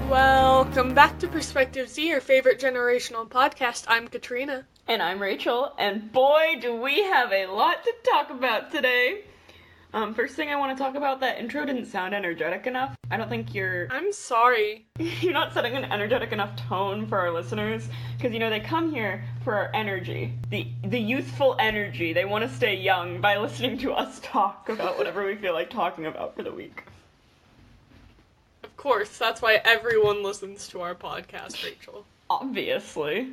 Welcome back to PerspectiveofZ, your favorite generational podcast. I'm Katrina. And I'm Rachel, and boy, do we have a lot to talk about today. First thing I want to talk about, that intro didn't sound energetic enough. I don't think I'm sorry. You're not setting an energetic enough tone for our listeners, because, they come here for our energy. The youthful energy. They want to stay young by listening to us talk about whatever we feel like talking about for the week. Of course, that's why everyone listens to our podcast, Rachel. Obviously.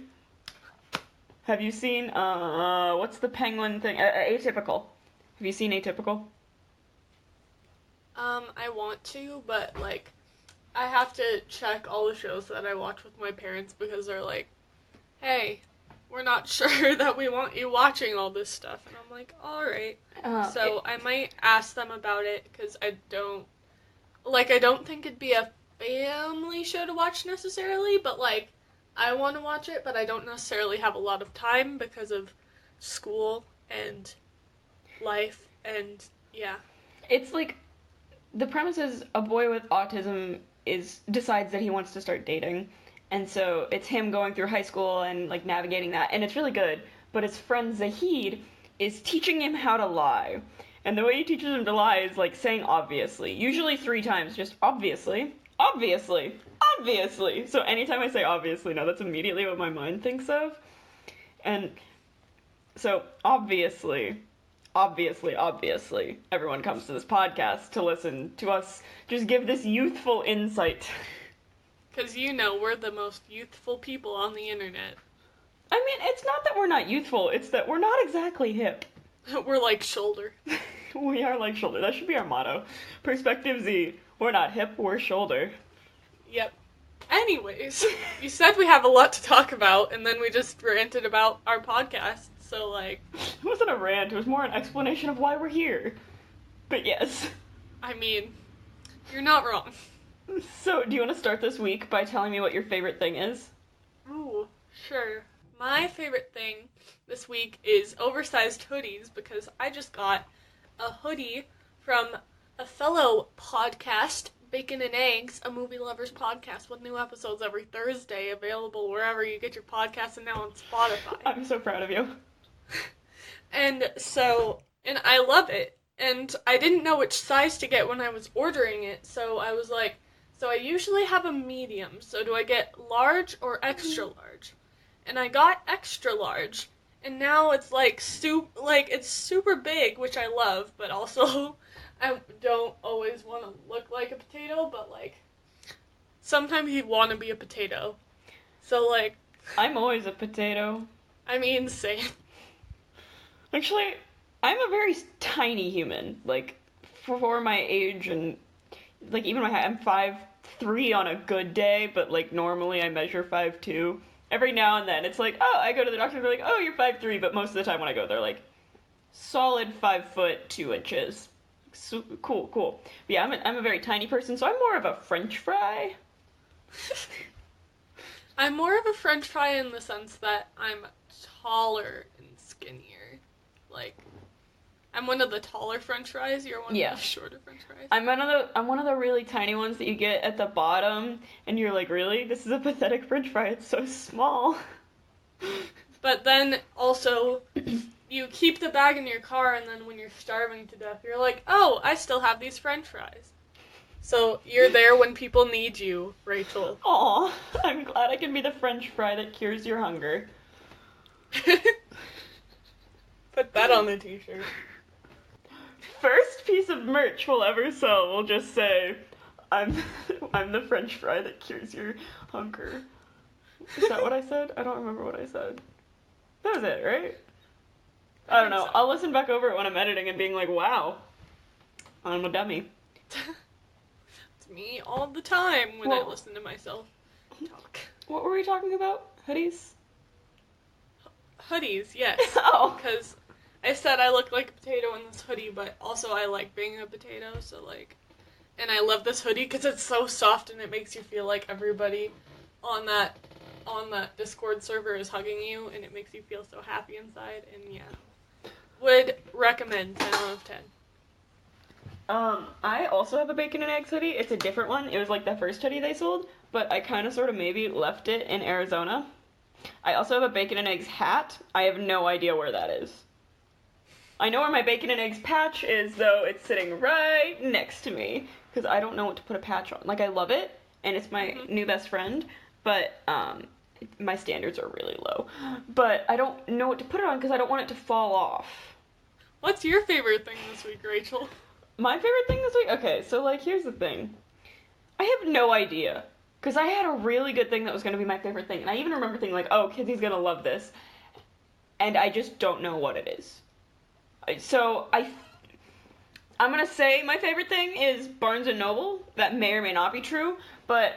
Have you seen, what's the penguin thing? Atypical. Have you seen Atypical? I want to, but, I have to check all the shows that I watch with my parents because they're like, hey, we're not sure that we want you watching all this stuff. And I'm like, alright. I might ask them about it, because I don't think it'd be a family show to watch necessarily, but, I want to watch it, but I don't necessarily have a lot of time because of school and life, and, yeah. It's the premise is a boy with autism decides that he wants to start dating, and so it's him going through high school and, navigating that, and it's really good, but his friend Zahid is teaching him how to lie. And the way he teaches him to lie is, saying obviously. Usually 3 times, just obviously, obviously, obviously. So anytime I say obviously now, that's immediately what my mind thinks of. And so, obviously, everyone comes to this podcast to listen to us just give this youthful insight. Because we're the most youthful people on the internet. I mean, it's not that we're not youthful, it's that we're not exactly hip. We're like shoulder. We are like shoulder. That should be our motto. PerspectiveofZ. We're not hip, we're shoulder. Yep. Anyways, you said we have a lot to talk about, and then we just ranted about our podcast, so It wasn't a rant, it was more an explanation of why we're here. But yes. I mean, you're not wrong. So, do you want to start this week by telling me what your favorite thing is? Ooh, sure. My favorite thing this week is oversized hoodies, because I just got a hoodie from a fellow podcast, Bacon and Eggs, a movie lovers podcast with new episodes every Thursday, available wherever you get your podcasts and now on Spotify. I'm so proud of you. And I love it. And I didn't know which size to get when I was ordering it, so I was like, so I usually have a medium, so do I get large or extra large? And I got extra large, and now it's it's super big, which I love, but also I don't always want to look like a potato, but sometimes you want to be a potato. So I'm always a potato. I mean, same. Actually, I'm a very tiny human, for my age, and even my height, I'm 5'3" on a good day, but normally I measure 5'2". Every now and then, it's I go to the doctor, they're oh, you're 5'3", but most of the time when I go, they're solid 5 foot 2 inches. So, cool. But yeah, I'm a very tiny person, so I'm more of a French fry. I'm more of a French fry in the sense that I'm taller and skinnier. I'm one of the taller French fries, you're one of the shorter French fries. I'm one of the really tiny ones that you get at the bottom, and you're really? This is a pathetic French fry, it's so small. But then, also, you keep the bag in your car, and then when you're starving to death, you're oh, I still have these French fries. So, you're there when people need you, Rachel. Aw, I'm glad I can be the French fry that cures your hunger. Put that on the t-shirt. First piece of merch we'll ever sell will just say, I'm the French fry that cures your hunger. Is that what I said? I don't remember what I said. That was it, right? I don't know. So. I'll listen back over it when I'm editing and being wow, I'm a dummy. It's me all the time when I listen to myself talk. What were we talking about? Hoodies? Hoodies, yes. Oh. Because I said I look like a potato in this hoodie, but also I like being a potato, so and I love this hoodie because it's so soft and it makes you feel like everybody on that Discord server is hugging you, and it makes you feel so happy inside, and yeah. Would recommend 10 out of 10. I also have a bacon and eggs hoodie. It's a different one. It was like the first hoodie they sold, but I kind of sort of maybe left it in Arizona. I also have a bacon and eggs hat. I have no idea where that is. I know where my bacon and eggs patch is, though. It's sitting right next to me, because I don't know what to put a patch on. Like, I love it, and it's my new best friend, but, my standards are really low. But I don't know what to put it on, because I don't want it to fall off. What's your favorite thing this week, Rachel? My favorite thing this week? Okay, so, like, here's the thing. I have no idea. Because I had a really good thing that was going to be my favorite thing. And I even remember thinking, like, oh, Kizzy's going to love this. And I just don't know what it is. So, I'm going to say my favorite thing is Barnes & Noble. That may or may not be true. But,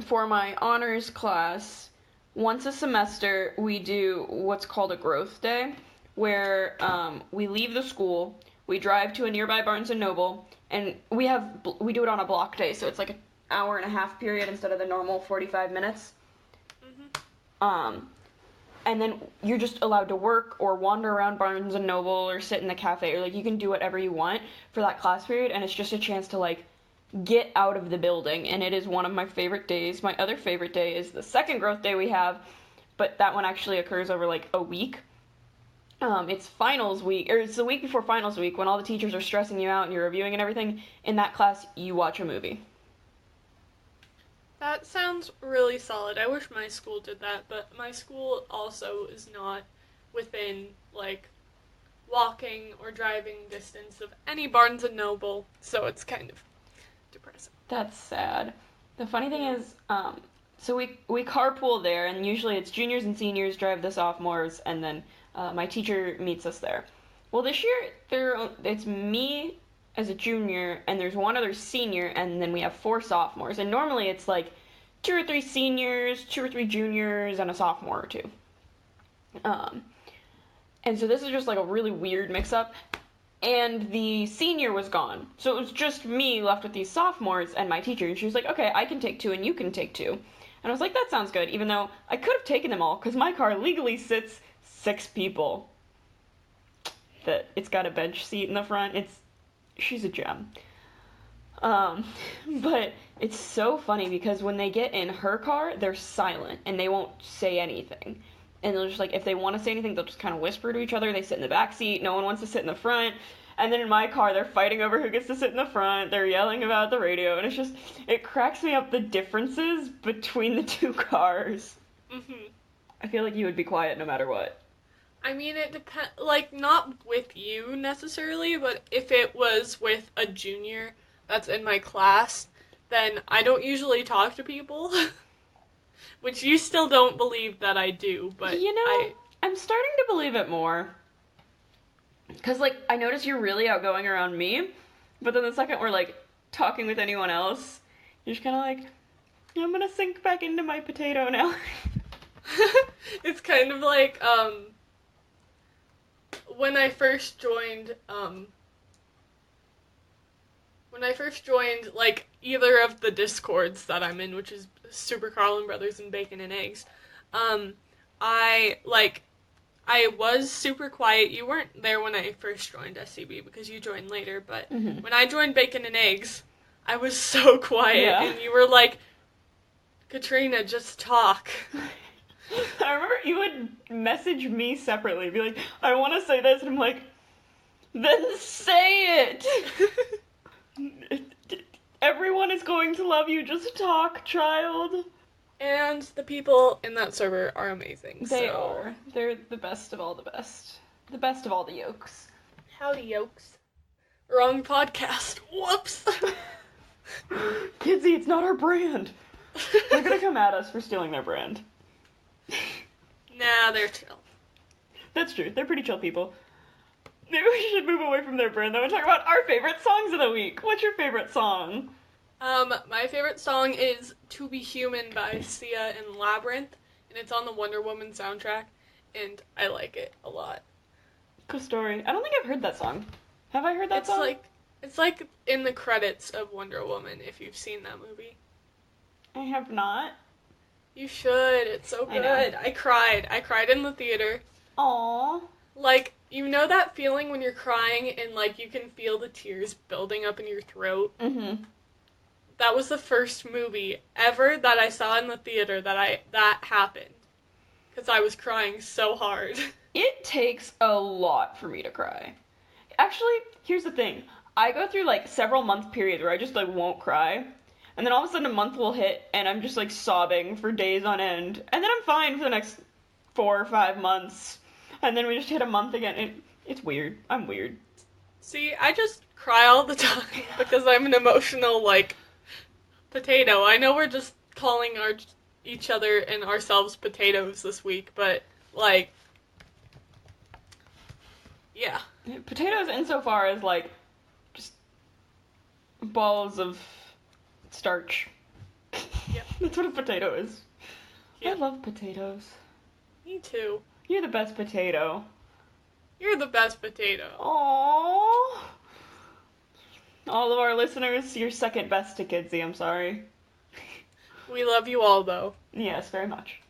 for my honors class, once a semester, we do what's called a growth day. Where, we leave the school, we drive to a nearby Barnes & Noble, and we do it on a block day, so it's like an hour and a half period instead of the normal 45 minutes. And then you're just allowed to work or wander around Barnes & Noble or sit in the cafe, or like you can do whatever you want for that class period, and it's just a chance to like get out of the building, and it is one of my favorite days. My other favorite day is the second growth day we have, but that one actually occurs over like a week. It's finals week, or it's the week before finals week when all the teachers are stressing you out and you're reviewing and everything. In that class, you watch a movie. That sounds really solid. I wish my school did that, but my school also is not within, like, walking or driving distance of any Barnes & Noble, so it's kind of depressing. That's sad. The funny thing is, so we carpool there, and usually it's juniors and seniors drive the sophomores, and then my teacher meets us there. Well, this year, it's me as a junior, and there's one other senior, and then we have 4 sophomores. And normally it's like 2 or 3 seniors, 2 or 3 juniors, and a sophomore or 2. And so this is just like a really weird mix-up. And the senior was gone. So it was just me left with these sophomores and my teacher. And she was like, okay, I can take 2 and you can take 2. And I was like, that sounds good, even though I could have taken them all, because my car legally sits 6 people. It's got a bench seat in the front. She's a gem. But it's so funny because when they get in her car, they're silent and they won't say anything. And they'll just, like, if they want to say anything, they'll just kind of whisper to each other. They sit in the back seat. No one wants to sit in the front. And then in my car, they're fighting over who gets to sit in the front. They're yelling about the radio. And it cracks me up the differences between the 2 cars. Mm-hmm. I feel like you would be quiet no matter what. I mean, it depends, like, not with you necessarily, but if it was with a junior that's in my class, then I don't usually talk to people, which you still don't believe that I do, but you know, I'm starting to believe it more. Because, like, I notice you're really outgoing around me, but then the second we're, like, talking with anyone else, you're just kind of like, I'm gonna sink back into my potato now. It's kind of like, when I first joined, like, either of the Discords that I'm in, which is Super Carlin Brothers and Bacon and Eggs, I was super quiet. You weren't there when I first joined SCB because you joined later, but when I joined Bacon and Eggs, I was so quiet, and you were like, Katrina, just talk. I remember you would message me separately, be like, I want to say this, and I'm like, then say it! Everyone is going to love you, just talk, child. And the people in that server are amazing. They are. They're the best of all the best. The best of all the yokes. Howdy, yokes. Wrong podcast. Whoops! Kidsy, it's not our brand. They're gonna come at us for stealing their brand. Nah, they're chill. That's true. They're pretty chill people. Maybe we should move away from their brand, though, and talk about our favorite songs of the week. What's your favorite song? My favorite song is To Be Human by Sia and Labrinth, and it's on the Wonder Woman soundtrack, and I like it a lot. Cool story. I don't think I've heard that song. Have I heard that song? It's like in the credits of Wonder Woman, if you've seen that movie. I have not. You should. It's so good. I cried. I cried in the theater. Aww. Like, You know that feeling when you're crying and, like, you can feel the tears building up in your throat? Mm-hmm. That was the first movie ever that I saw in the theater that happened. Because I was crying so hard. It takes a lot for me to cry. Actually, here's the thing. I go through, like, several month periods where I just, like, won't cry. And then all of a sudden a month will hit and I'm just, like, sobbing for days on end. And then I'm fine for the next 4 or 5 months. And then we just hit a month again. It's weird. I'm weird. See, I just cry all the time because I'm an emotional, like, potato. I know we're just calling each other and ourselves potatoes this week, but, like, yeah. Potatoes insofar as, like, just balls of starch. Yep. That's what a potato is. Yep. I love potatoes. Me too. You're the best potato. You're the best potato. Aww. All of our listeners, you're second best to Kidsy, I'm sorry. We love you all, though. Yes, very much.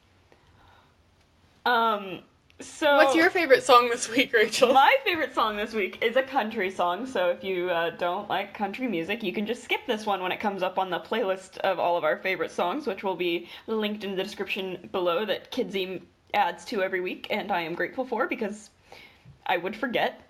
So... What's your favorite song this week, Rachel? My favorite song this week is a country song, so if you don't like country music, you can just skip this one when it comes up on the playlist of all of our favorite songs, which will be linked in the description below that Kidsy adds to every week, and I am grateful for because I would forget.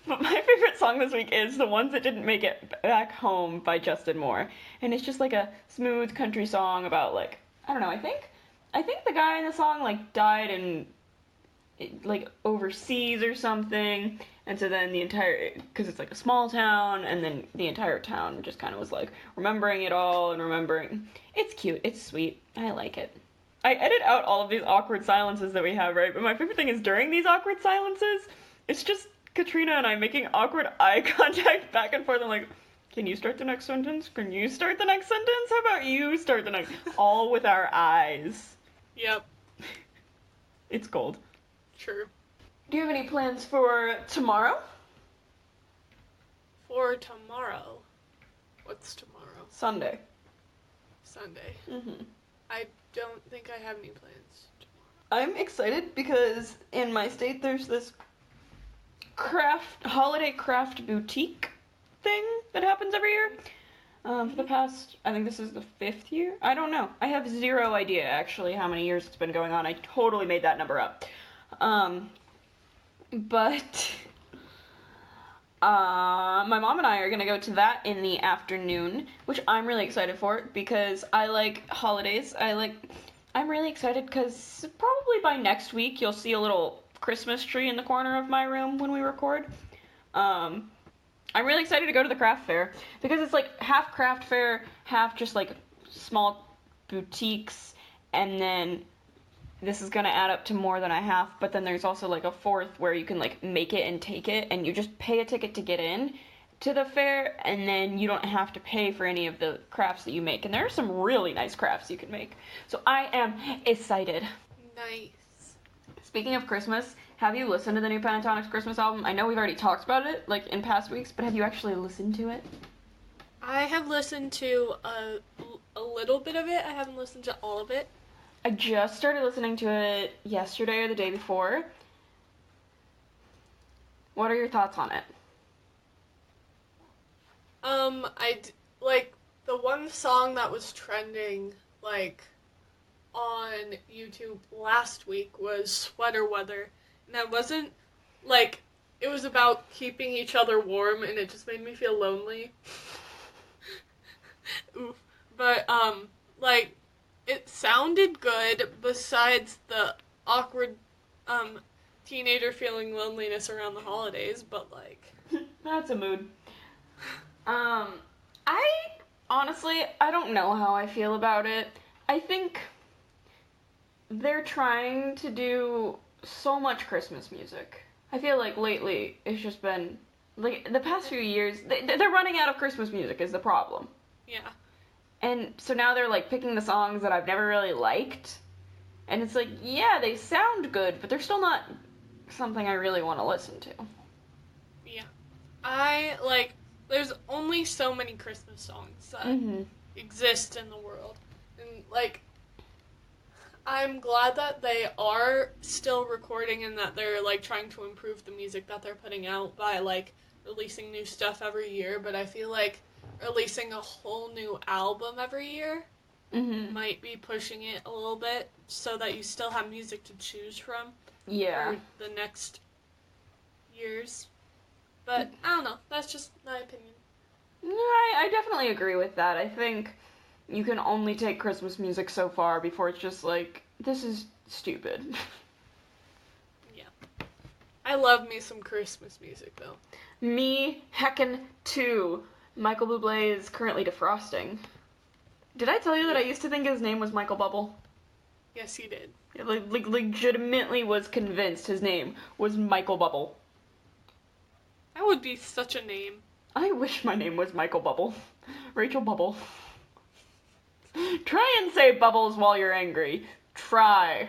But my favorite song this week is The Ones That Didn't Make It Back Home by Justin Moore. And it's just like a smooth country song about, like, I don't know, I think the guy in the song, like, died in, like, overseas or something. And so then because it's like a small town, and then the entire town just kind of was like remembering it all and remembering. It's cute, it's sweet, I like it. I edit out all of these awkward silences that we have, right? But my favorite thing is during these awkward silences, it's just Katrina and I making awkward eye contact back and forth. I'm like, can you start the next sentence? Can you start the next sentence? How about you start the next? All with our eyes. Yep. It's gold. True. Do you have any plans for tomorrow? For tomorrow? What's tomorrow? Sunday. Sunday. Mm-hmm. I don't think I have any plans tomorrow. I'm excited because in my state there's this holiday craft boutique thing that happens every year. For the past, I think this is the 5th year? I don't know. I have zero idea, actually, how many years it's been going on. I totally made that number up. But my mom and I are going to go to that in the afternoon, which I'm really excited for because I like holidays. I'm really excited because probably by next week you'll see a little Christmas tree in the corner of my room when we record. I'm really excited to go to the craft fair because it's like half craft fair, half just like small boutiques, and then this is gonna add up to more than a half, but then there's also like a fourth where you can like make it and take it, and you just pay a ticket to get in to the fair, and then you don't have to pay for any of the crafts that you make, and there are some really nice crafts you can make. So I am excited. Nice. Speaking of Christmas, have you listened to the new Pentatonix Christmas album? I know we've already talked about it, like, in past weeks, but have you actually listened to it? I have listened to a little bit of it. I haven't listened to all of it. I just started listening to it yesterday or the day before. What are your thoughts on it? Like, the one song that was trending, like, on YouTube last week was Sweater Weather. And that wasn't, like, it was about keeping each other warm, and it just made me feel lonely. Oof. But, like, it sounded good besides the awkward, teenager feeling loneliness around the holidays, but, like... That's a mood. I don't know how I feel about it. I think they're trying to do so much Christmas music. I feel like lately it's just been, like, the past few years, they're running out of Christmas music is the problem. Yeah. And so now they're, like, picking the songs that I've never really liked. And it's like, yeah, they sound good, but they're still not something I really want to listen to. Yeah. There's only so many Christmas songs that exist in the world. And, like, I'm glad that they are still recording and that they're, like, trying to improve the music that they're putting out by, like, releasing new stuff every year, but I feel like releasing a whole new album every year might be pushing it a little bit so that you still have music to choose from for the next years. But, I don't know. That's just my opinion. I definitely agree with that. I think you can only take Christmas music so far before it's just like, this is stupid. Yeah. I love me some Christmas music, though. Me heckin' too. Michael Bublé is currently defrosting. Did I tell you that I used to think his name was Michael Bubble? Yes, you did. Like legitimately was convinced his name was Michael Bubble. That would be such a name. I wish my name was Michael Bubble. Rachel Bubble. Try and say bubbles while you're angry. Try.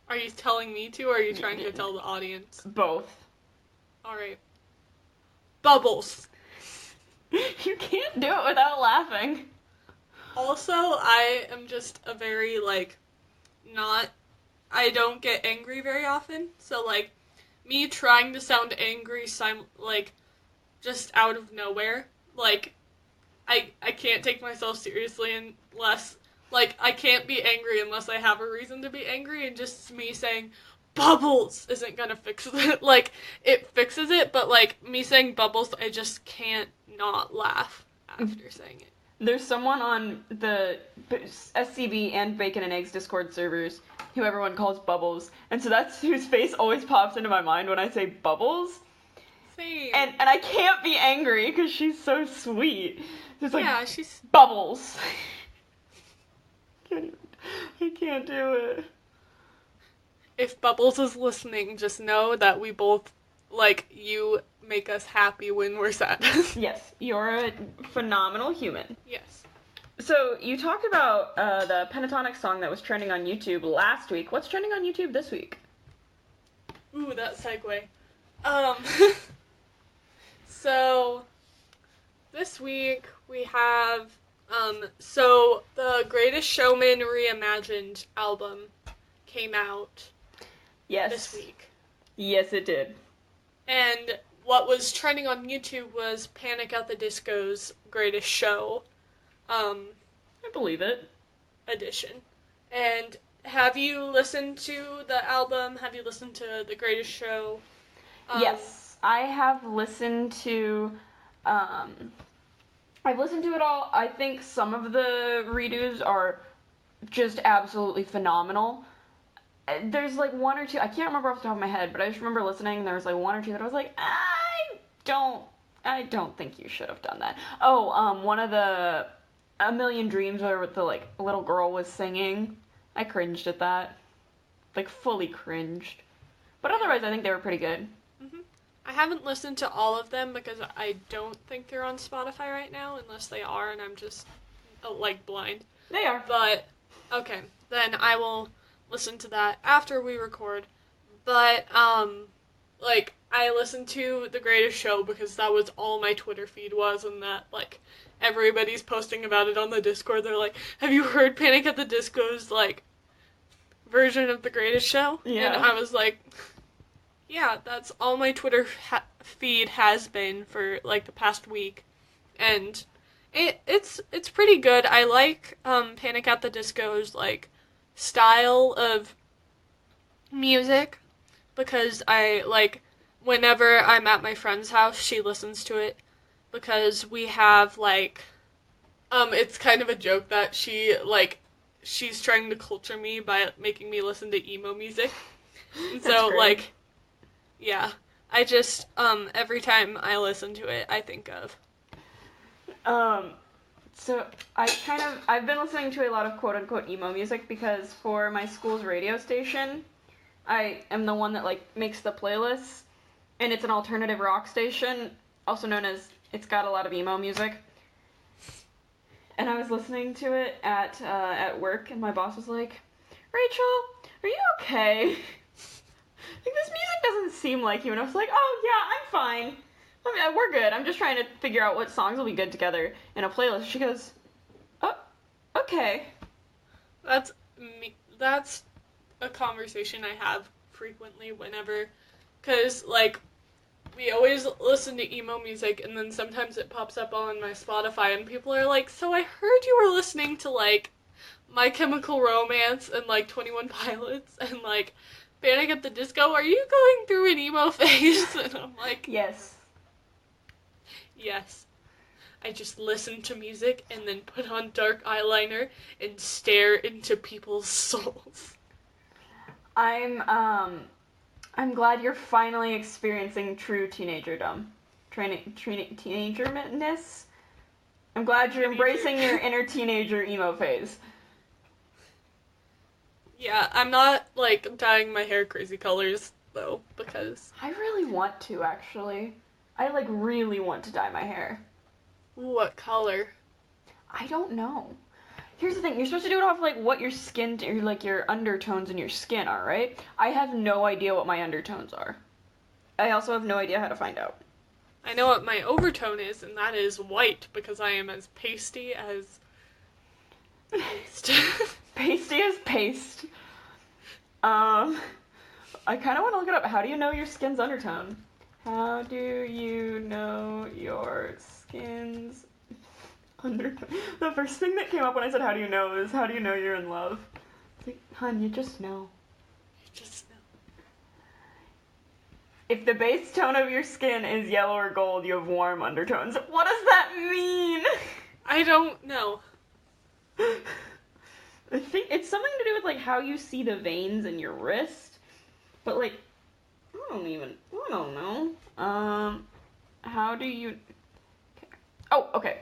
Are you telling me to, or are you trying to tell the audience? Both. Alright. Bubbles. You can't do it without laughing. Also, I am just a very, like, I don't get angry very often, so, like, me trying to sound angry, just out of nowhere, like, I can't take myself seriously unless, like, I can't be angry unless I have a reason to be angry, and just me saying, bubbles, isn't gonna fix it. Like, it fixes it, but, like, me saying bubbles, I just can't not laugh after saying it. There's someone on the SCB and Bacon and Eggs Discord servers who everyone calls Bubbles, and so that's whose face always pops into my mind when I say Bubbles. Same. And I can't be angry because she's so sweet. It's like, yeah, she's Bubbles. I can't do it. If Bubbles is listening, just know that we both, like, you make us happy when we're sad. Yes, you're a phenomenal human. Yes. So, you talked about the pentatonic song that was trending on YouTube last week. What's trending on YouTube this week? Ooh, that segue. So, this week we have, so the Greatest Showman Reimagined album came out this week. Yes, it did. And what was trending on YouTube was Panic at the Disco's Greatest Show, I believe it. edition. And have you listened to the album? Have you listened to The Greatest Show? Yes, I have listened to, I've listened to it all. I think some of the redos are just absolutely phenomenal. There's like one or two, I can't remember off the top of my head, but I just remember listening, and there was like one or two that I was like, I don't think you should have done that. Oh, one of the A Million Dreams where the like little girl was singing, I cringed at that. Like fully cringed. But otherwise I think they were pretty good. Mm-hmm. I haven't listened to all of them because I don't think they're on Spotify right now, unless they are and I'm just like blind. They are. But okay, then I will listen to that after we record. But like I listened to The Greatest Show because that was all my Twitter feed was, and that like everybody's posting about it on the Discord. They're like, have you heard Panic at the Disco's like version of The Greatest Show? Yeah. And I was like, yeah, that's all my Twitter feed has been for like the past week, and it's pretty good. I like Panic at the Disco's like style of music because I like whenever I'm at my friend's house, she listens to it because we have like it's kind of a joke that she's trying to culture me by making me listen to emo music. And so like yeah, I just every time I listen to it, I think of So I've been listening to a lot of quote-unquote emo music because for my school's radio station, I am the one that like makes the playlists, and it's an alternative rock station, also known as it's got a lot of emo music. And I was listening to it at work, and my boss was like, Rachel, are you okay? Like, this music doesn't seem like you. And I was like, oh yeah, I'm fine. I mean, we're good. I'm just trying to figure out what songs will be good together in a playlist. She goes, oh, okay. That's me. That's a conversation I have frequently whenever, because, like, we always listen to emo music, and then sometimes it pops up on my Spotify, and people are like, so I heard you were listening to, like, My Chemical Romance and, like, 21 Pilots and, like, Panic at the Disco. Are you going through an emo phase? And I'm like, Yes. yes. I just listen to music and then put on dark eyeliner and stare into people's souls. I'm glad you're finally experiencing true teenagerdom. Teenagerness. I'm glad you're embracing your inner teenager emo phase. Yeah, I'm not, like, dyeing my hair crazy colors, though, because... I really want to, actually. I, like, really want to dye my hair. What color? I don't know. Here's the thing, you're supposed to do it off, like, what your skin, or, like, your undertones in your skin are, right? I have no idea what my undertones are. I also have no idea how to find out. I know what my overtone is, and that is white, because I am as pasty as... paste. Pasty as paste. I kind of want to look it up. How do you know your skin's undertone? How do you know your skin's undertone? The first thing that came up when I said how do you know is how do you know you're in love? It's like, hun, you just know. You just know. If the base tone of your skin is yellow or gold, you have warm undertones. What does that mean? I don't know. I think it's something to do with, like, how you see the veins in your wrist. But, like, I don't know. How do you... Okay. Oh, okay.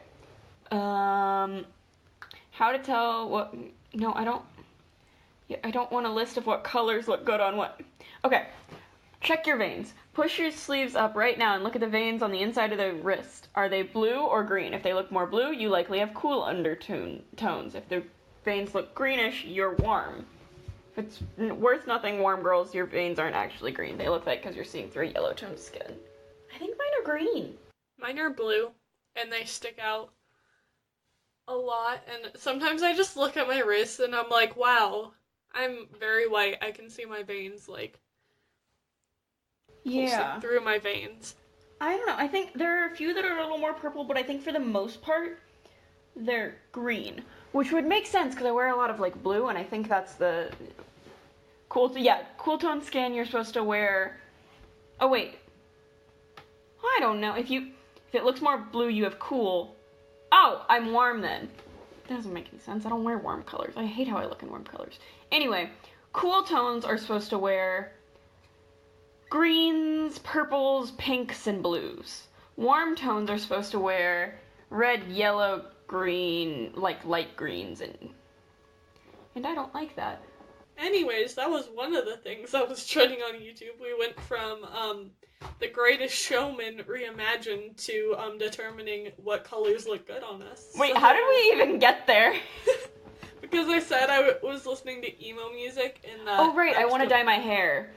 How to tell what... No, I don't... Yeah, I don't want a list of what colors look good on what... Okay. Check your veins. Push your sleeves up right now and look at the veins on the inside of the wrist. Are they blue or green? If they look more blue, you likely have cool undertones. If the veins look greenish, you're warm. If it's worth nothing, warm girls, your veins aren't actually green. They look like because you're seeing through yellow toned skin. I think mine are green. Mine are blue, and they stick out a lot, and sometimes I just look at my wrists and I'm like, wow, I'm very white. I can see my veins, like, pulsing through my veins. I don't know. I think there are a few that are a little more purple, but I think for the most part, they're green. Which would make sense, because I wear a lot of, like, blue, and I think that's the... cool tone skin, you're supposed to wear... Oh, wait. I don't know. If it looks more blue, you have cool. Oh, I'm warm then. That doesn't make any sense. I don't wear warm colors. I hate how I look in warm colors. Anyway, cool tones are supposed to wear greens, purples, pinks, and blues. Warm tones are supposed to wear red, yellow, green, like light greens, and I don't like that. Anyways, that was one of the things that was trending on YouTube. We went from The Greatest Showman reimagined to determining what colors look good on us. Wait, how did we even get there? Because I said I was listening to emo music in that. Oh right, I want to dye my hair.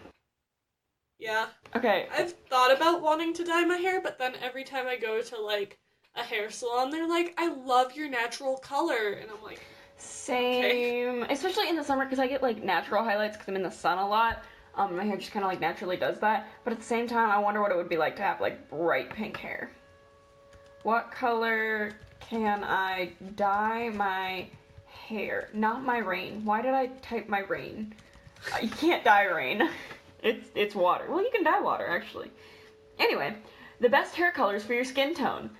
Yeah. Okay. I've thought about wanting to dye my hair, but then every time I go to, like, a hair salon, they're like, I love your natural color. And I'm like, same. Okay. Especially in the summer, because I get, like, natural highlights because I'm in the sun a lot. My hair just kind of, like, naturally does that. But at the same time, I wonder what it would be like to have, like, bright pink hair. What color can I dye my hair? Not my rain. Why did I type my rain? You can't dye rain. It's water. Well, you can dye water, actually. Anyway, the best hair colors for your skin tone.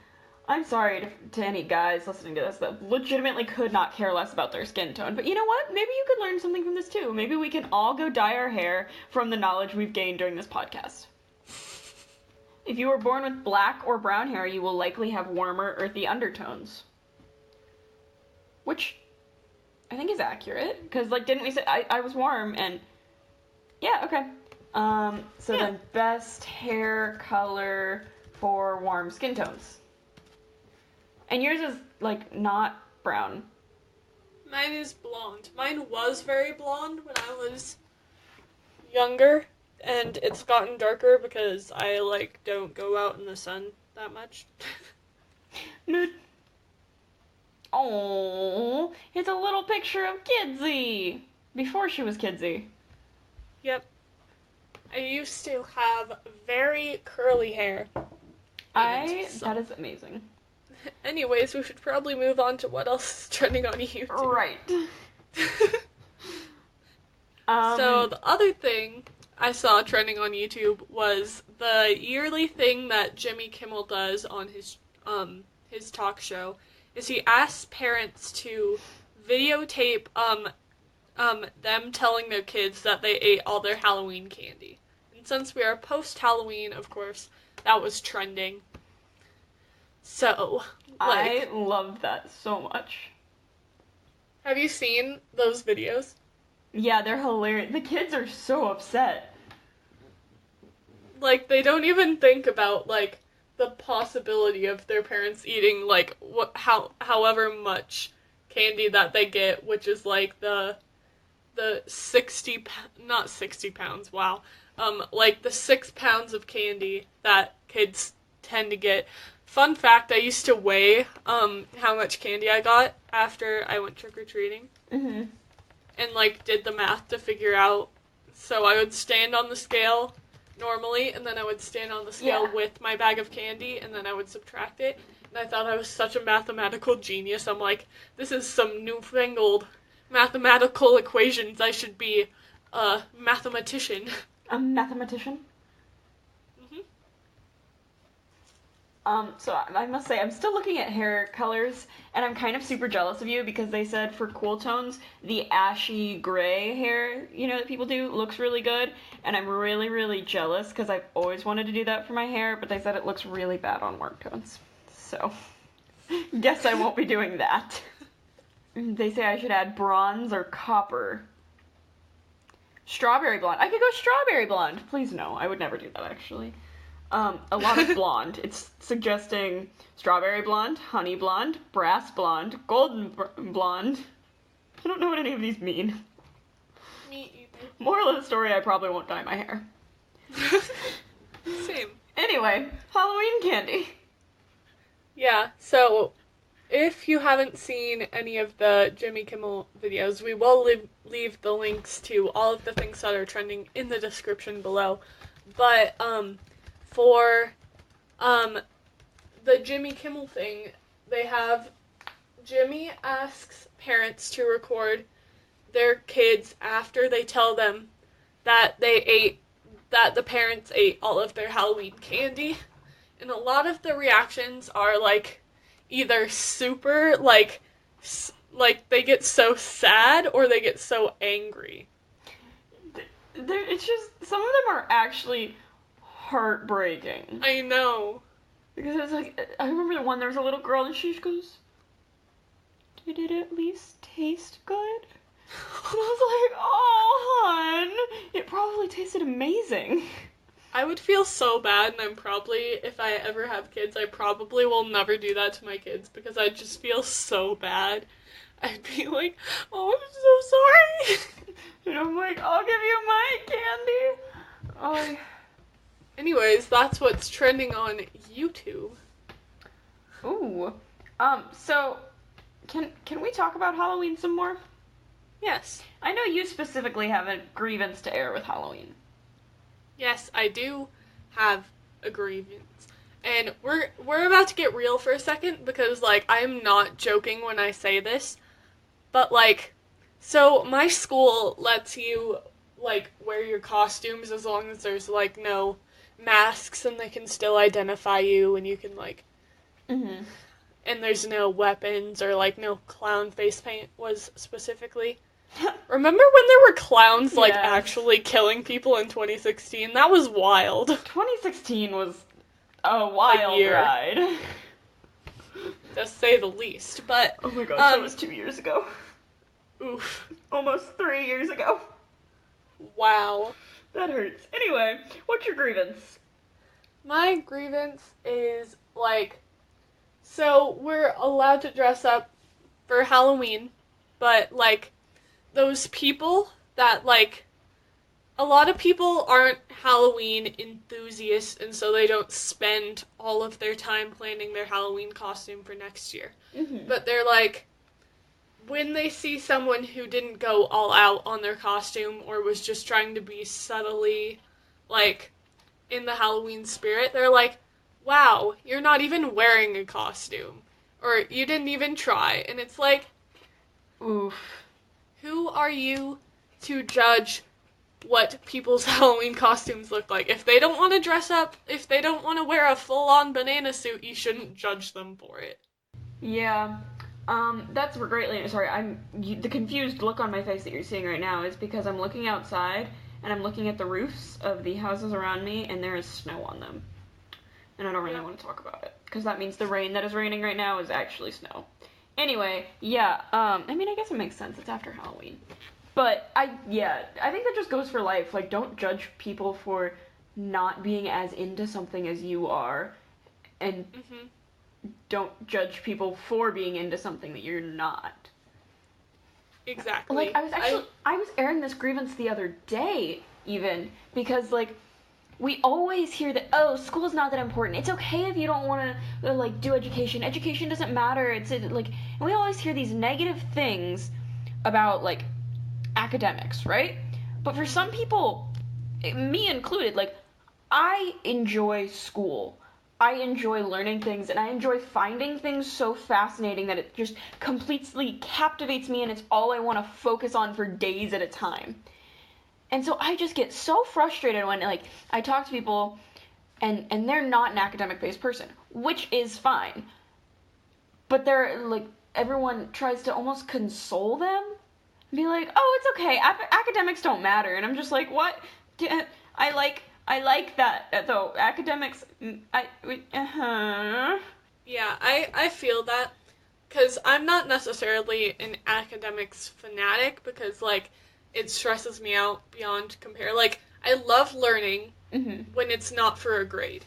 I'm sorry to any guys listening to this that legitimately could not care less about their skin tone, but you know what? Maybe you could learn something from this too. Maybe we can all go dye our hair from the knowledge we've gained during this podcast. If you were born with black or brown hair, you will likely have warmer, earthy undertones. Which I think is accurate, because, like, didn't we say I was warm, and yeah, okay. Then best hair color for warm skin tones. And yours is, like, not brown. Mine is blonde. Mine was very blonde when I was younger, and it's gotten darker because I, like, don't go out in the sun that much. Mood. Oh, it's a little picture of Kidsy before she was Kidsy. Yep. I used to have very curly hair. That is amazing. Anyways, we should probably move on to what else is trending on YouTube. Right. So the other thing I saw trending on YouTube was the yearly thing that Jimmy Kimmel does on his talk show is he asks parents to videotape them telling their kids that they ate all their Halloween candy. And since we are post Halloween, of course, that was trending. So, I love that so much. Have you seen those videos? Yeah, they're hilarious. The kids are so upset. Like, they don't even think about, like, the possibility of their parents eating, like, however much candy that they get, which is, like, the 60, not 60 pounds, wow. Like, the 6 pounds of candy that kids tend to get. Fun fact, I used to weigh, how much candy I got after I went trick-or-treating. Mm-hmm. And, like, did the math to figure out. So I would stand on the scale normally, and then I would stand on the scale with my bag of candy, and then I would subtract it. And I thought I was such a mathematical genius. I'm like, this is some newfangled mathematical equations. I should be a mathematician. A mathematician? So I must say, I'm still looking at hair colors, and I'm kind of super jealous of you because they said for cool tones, the ashy gray hair, that people do looks really good, and I'm really, really jealous because I've always wanted to do that for my hair, but they said it looks really bad on work tones. So, guess I won't be doing that. They say I should add bronze or copper. Strawberry blonde. I could go strawberry blonde. Please no, I would never do that actually. A lot of blonde. It's suggesting strawberry blonde, honey blonde, brass blonde, golden blonde. I don't know what any of these mean. Me either. Moral of the story, I probably won't dye my hair. Same. Anyway, Halloween candy. Yeah, so if you haven't seen any of the Jimmy Kimmel videos, we will leave the links to all of the things that are trending in the description below. But, for the Jimmy Kimmel thing, they have Jimmy asks parents to record their kids after they tell them that the parents ate all of their Halloween candy. And a lot of the reactions are like either super like they get so sad or they get so angry. It's just some of them are actually heartbreaking. I know. Because it's like, I remember the one, there was a little girl and she just goes, "Did it at least taste good?" And I was like, "Oh, hon, it probably tasted amazing." I would feel so bad, and I'm probably, if I ever have kids, I probably will never do that to my kids because I just feel so bad. I'd be like, "Oh, I'm so sorry." And I'm like, "I'll give you my candy." Oh. Anyways, that's what's trending on YouTube. Ooh. So, can we talk about Halloween some more? Yes. I know you specifically have a grievance to air with Halloween. Yes, I do have a grievance. And we're about to get real for a second because, like, I'm not joking when I say this. But, like, so my school lets you, like, wear your costumes as long as there's, like, no masks and they can still identify you and you can, like, mm-hmm. And there's no weapons or, like, no clown face paint was specifically. Remember when there were clowns, like, yes. actually killing people in 2016? That was wild. 2016 was a wild ride. To say the least, but... Oh my gosh, that was 2 years ago. Oof. Almost 3 years ago. Wow. That hurts. Anyway, what's your grievance? My grievance is, like... So, we're allowed to dress up for Halloween, but, like, those people that, like, a lot of people aren't Halloween enthusiasts, and so they don't spend all of their time planning their Halloween costume for next year. Mm-hmm. But they're like, when they see someone who didn't go all out on their costume or was just trying to be subtly, like, in the Halloween spirit, they're like, wow, you're not even wearing a costume. Or you didn't even try. And it's like, Oof. who are you to judge what people's Halloween costumes look like? If they don't want to dress up, if they don't want to wear a full-on banana suit, you shouldn't judge them for it. Yeah. That's greatly. Sorry, the confused look on my face that you're seeing right now is because I'm looking outside and I'm looking at the roofs of the houses around me, and there is snow on them. And I don't really want to talk about it because that means the rain that is raining right now is actually snow. Anyway, yeah. I mean, I guess it makes sense. It's after Halloween, but I think that just goes for life. Like, don't judge people for not being as into something as you are, and don't judge people for being into something that you're not. Exactly. Like, I was airing this grievance the other day, even, because, like, we always hear that, oh, school's not that important. It's okay if you don't want to, like, do education. Education doesn't matter. It's, like, and we always hear these negative things about, like, academics, right? But for some people, me included, like, I enjoy school. I enjoy learning things, and I enjoy finding things so fascinating that it just completely captivates me, and it's all I want to focus on for days at a time. And so I just get so frustrated when, like, I talk to people, and they're not an academic-based person, which is fine. But they're, like, everyone tries to almost console them, and be like, oh, it's okay, academics don't matter, and I'm just like, what? I like that, though. Academics, Yeah, I feel that, because I'm not necessarily an academics fanatic, because, like, it stresses me out beyond compare. Like, I love learning when it's not for a grade.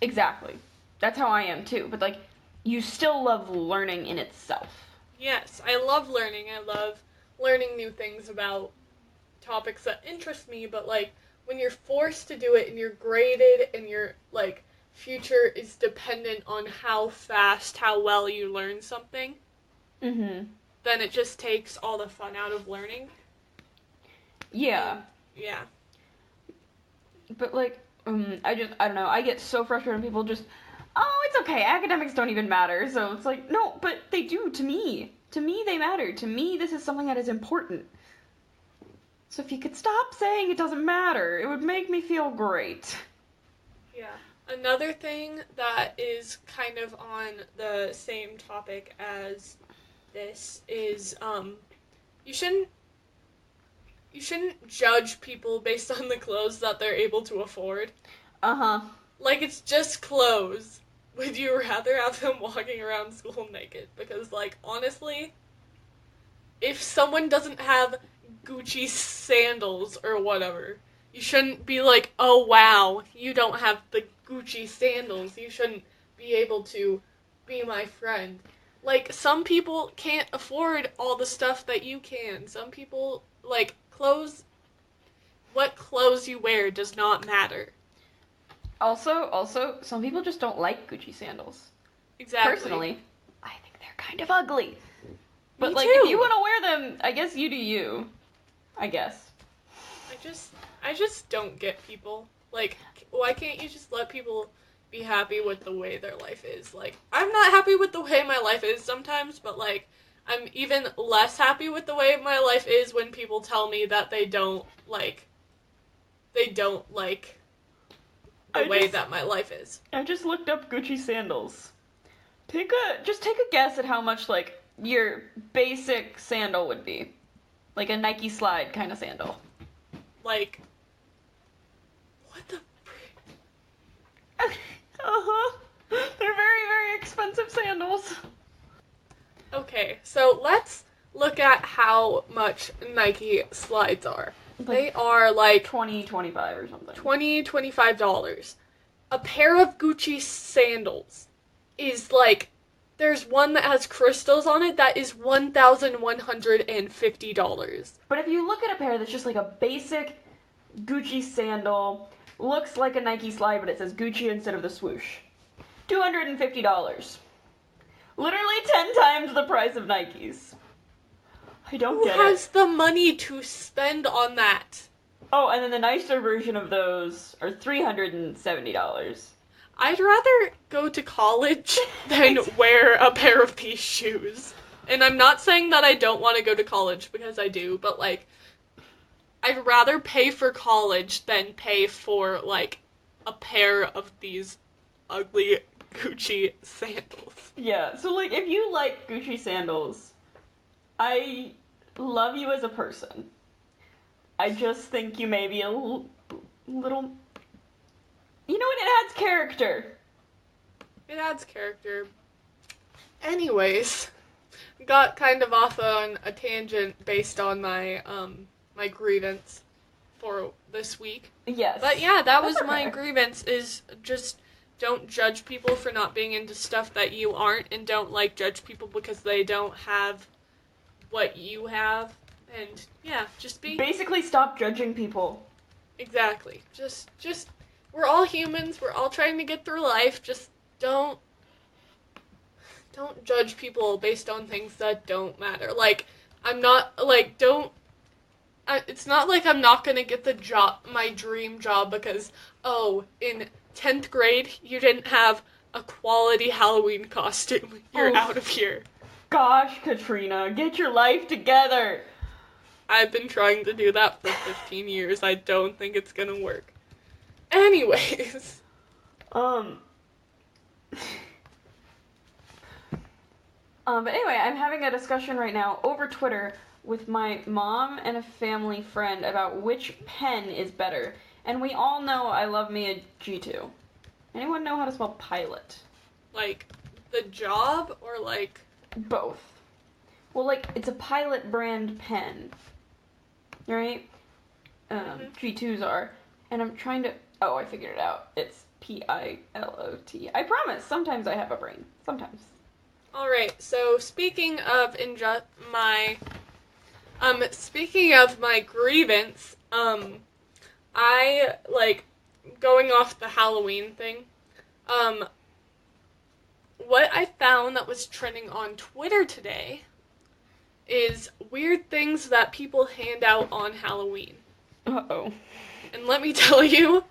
Exactly. That's how I am, too. But, like, you still love learning in itself. Yes, I love learning. I love learning new things about topics that interest me, but, like, when you're forced to do it and you're graded and your, like, future is dependent on how fast, how well you learn something, then it just takes all the fun out of learning. Yeah. Yeah. But, like, I don't know, I get so frustrated when people just, oh, it's okay, academics don't even matter. So it's like, no, but they do to me. To me, they matter. To me, this is something that is important. So if you could stop saying it doesn't matter, it would make me feel great. Yeah. Another thing that is kind of on the same topic as this is, you shouldn't judge people based on the clothes that they're able to afford. Like, it's just clothes. Would you rather have them walking around school naked? Because, like, honestly, if someone doesn't have Gucci sandals or whatever, you shouldn't be like, oh wow, you don't have the Gucci sandals, you shouldn't be able to be my friend. Like, some people can't afford all the stuff that you can. Some people, like, what clothes you wear does not matter. Also, some people just don't like Gucci sandals. Exactly. Personally, I think they're kind of ugly. But, Me like, too. if you want to wear them, I guess you do you. I guess. I just don't get people. Like, why can't you just let people be happy with the way their life is? Like, I'm not happy with the way my life is sometimes, but, like, I'm even less happy with the way my life is when people tell me that they don't like the way that my life is. I just looked up Gucci sandals. Just take a guess at how much, like, your basic sandal would be. Like a Nike slide kind of sandal. Like, what the frick? They're very, very expensive sandals. Okay, so let's look at how much Nike slides are. They are like $20, $25 or something. $25. A pair of Gucci sandals is like, there's one that has crystals on it that is $1,150. But if you look at a pair that's just like a basic, Gucci sandal. Looks like a Nike slide, but it says Gucci instead of the swoosh. $250. Literally 10 times the price of Nikes. I don't get it. Who has the money to spend on that? Oh, and then the nicer version of those are $370. I'd rather go to college than wear a pair of these shoes. And I'm not saying that I don't want to go to college, because I do, but, like, I'd rather pay for college than pay for, like, a pair of these ugly Gucci sandals. Yeah, so, like, if you like Gucci sandals, I love you as a person. I just think you may be a little... You know what? It adds character. It adds character. Anyways, got kind of off on a tangent based on my my grievance for this week. Yes. But yeah, that That's was my okay. grievance, is just don't judge people for not being into stuff that you aren't, and don't, like, judge people because they don't have what you have. And yeah, just be... Basically, stop judging people. Exactly. Just we're all humans, we're all trying to get through life. Just don't judge people based on things that don't matter. Like, I'm not, like, it's not like I'm not gonna get the job, my dream job, because, oh, in 10th grade, you didn't have a quality Halloween costume. You're out of here. Gosh, Katrina, get your life together. I've been trying to do that for 15 years. I don't think it's gonna work. Anyways. But anyway, I'm having a discussion right now over Twitter with my mom and a family friend about which pen is better. And we all know I love me a G2. Anyone know how to spell pilot? Like, the job, or, like... Both. Well, like, it's a Pilot brand pen. Right? G2s are. And I'm trying to... Oh, I figured it out. It's Pilot. I promise, sometimes I have a brain. Sometimes. Alright, so speaking of my grievance, I, like, going off the Halloween thing, what I found that was trending on Twitter today is weird things that people hand out on Halloween. Uh-oh. And let me tell you,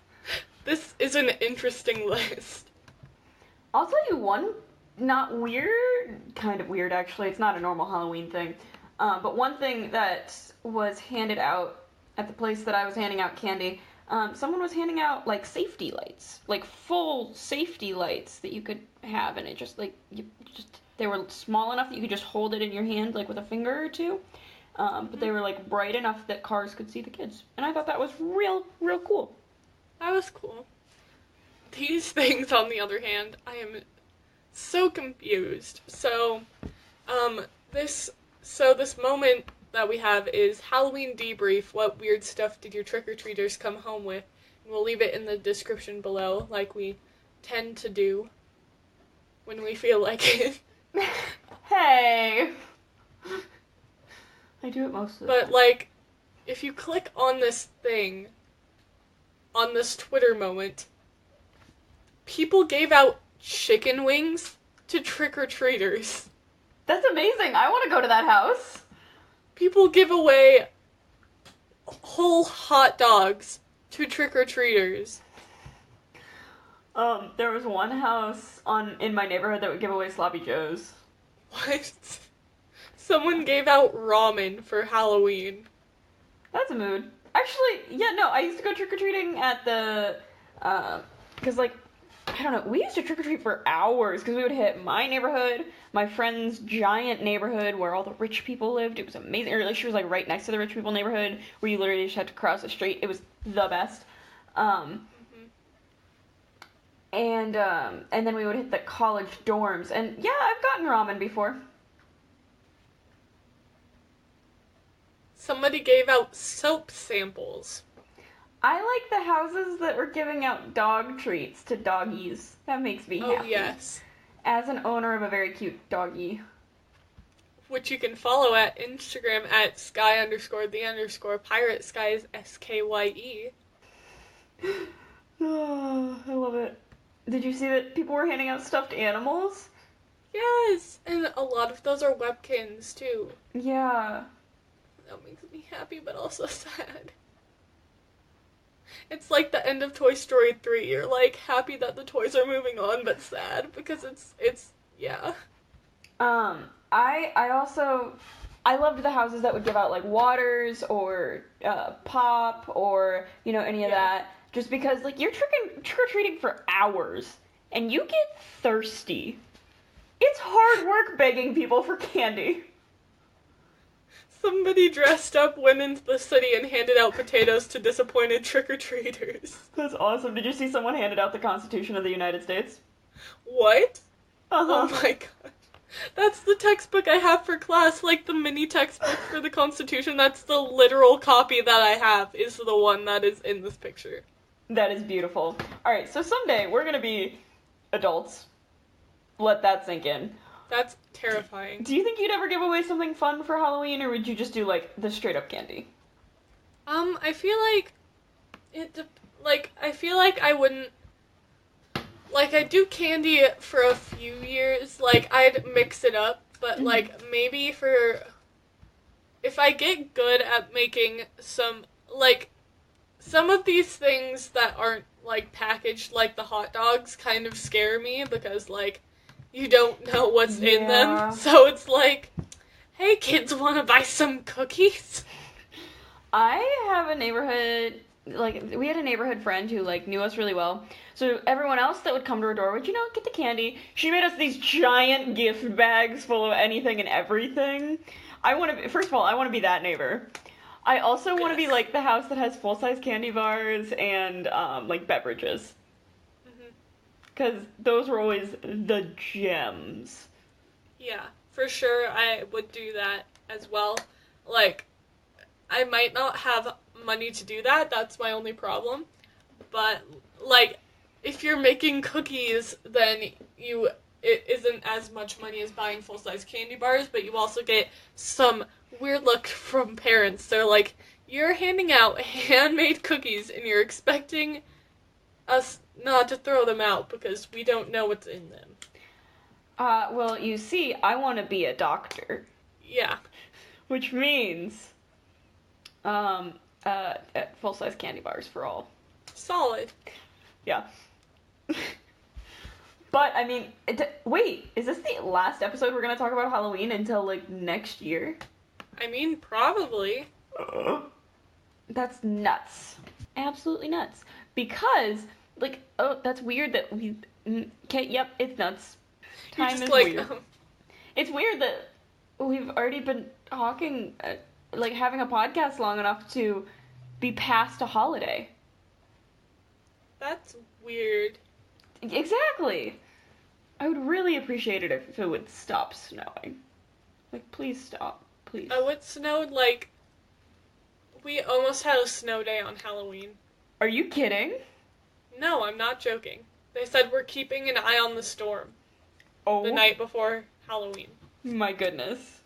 this is an interesting list. I'll tell you one, not weird, kind of weird actually, it's not a normal Halloween thing, but one thing that was handed out at the place that I was handing out candy, someone was handing out, like, safety lights, like, full safety lights that you could have, and it just, like, they were small enough that you could just hold it in your hand, like, with a finger or two, but they were, like, bright enough that cars could see the kids, and I thought that was real cool. That was cool. These things, on the other hand, I am so confused. So, this moment that we have is Halloween debrief. What weird stuff did your trick-or-treaters come home with? And we'll leave it in the description below, like we tend to do when we feel like it. Hey! I do it most of the time. But, like, if you click on this thing, on this Twitter moment, people gave out chicken wings to trick-or-treaters. That's amazing. I want to go to that house. People give away whole hot dogs to trick-or-treaters. There was one house in my neighborhood that would give away sloppy joes. What? Someone gave out ramen for Halloween. That's a mood. Actually, yeah, no, I used to go trick-or-treating at the, because, like, I don't know, we used to trick-or-treat for hours, because we would hit my neighborhood, my friend's giant neighborhood where all the rich people lived. It was amazing. Or, like, she was, like, right next to the rich people neighborhood, where you literally just had to cross the street. It was the best. And then we would hit the college dorms, and yeah, I've gotten ramen before. Somebody gave out soap samples. I like the houses that were giving out dog treats to doggies. That makes me happy. Oh, yes. As an owner of a very cute doggie. which you can follow at Instagram at sky_the_pirate. Sky is SKYE. Oh, I love it. Did you see that people were handing out stuffed animals? Yes, and a lot of those are Webkins too. Yeah. That makes me happy, but also sad. It's like the end of Toy Story 3. You're like happy that the toys are moving on, but sad because it's yeah. I loved the houses that would give out like waters or pop or any of that, just because like you're trick or treating for hours and you get thirsty. It's hard work begging people for candy. Somebody dressed up, went into the city, and handed out potatoes to disappointed trick-or-treaters. That's awesome. Did you see someone handed out the Constitution of the United States? What? Uh-huh. Oh my god. That's the textbook I have for class, like the mini textbook for the Constitution. That's the literal copy that I have, is the one that is in this picture. That is beautiful. Alright, so someday we're gonna be adults. Let that sink in. That's terrifying. Do you think you'd ever give away something fun for Halloween, or would you just do, like, the straight-up candy? I feel like I feel like I wouldn't, like, I'd do candy for a few years, like, I'd mix it up, but, like, maybe if I get good at making some of these things that aren't, like, packaged, like the hot dogs, kind of scare me, because, like, you don't know what's in them. So it's like, hey kids, wanna buy some cookies? I have a neighborhood, like, we had a neighborhood friend who, like, knew us really well. So everyone else that would come to our door would, get the candy. She made us these giant gift bags full of anything and everything. First of all, I want to be that neighbor. I also want to be, like, the house that has full-size candy bars and, like, beverages. Because those were always the gems. Yeah, for sure I would do that as well. Like, I might not have money to do that, that's my only problem. But, like, if you're making cookies, then it isn't as much money as buying full-size candy bars, but you also get some weird look from parents. They're like, you're handing out handmade cookies and you're expecting us not to throw them out because we don't know what's in them. Well, you see, I want to be a doctor. Yeah. Which means, full-size candy bars for all. Solid. Yeah. But, I mean, wait, is this the last episode we're gonna talk about Halloween until, like, next year? I mean, probably. That's nuts. Absolutely nuts. Because, like, that's weird that we... Okay, yep, it's nuts. Time is weird. It's weird that we've already been talking, like, having a podcast long enough to be past a holiday. That's weird. Exactly. I would really appreciate it if it would stop snowing. Like, please stop. Please. Oh, it snowed, like... We almost had a snow day on Halloween. Are you kidding? No, I'm not joking. They said we're keeping an eye on the storm. Oh. The night before Halloween. My goodness.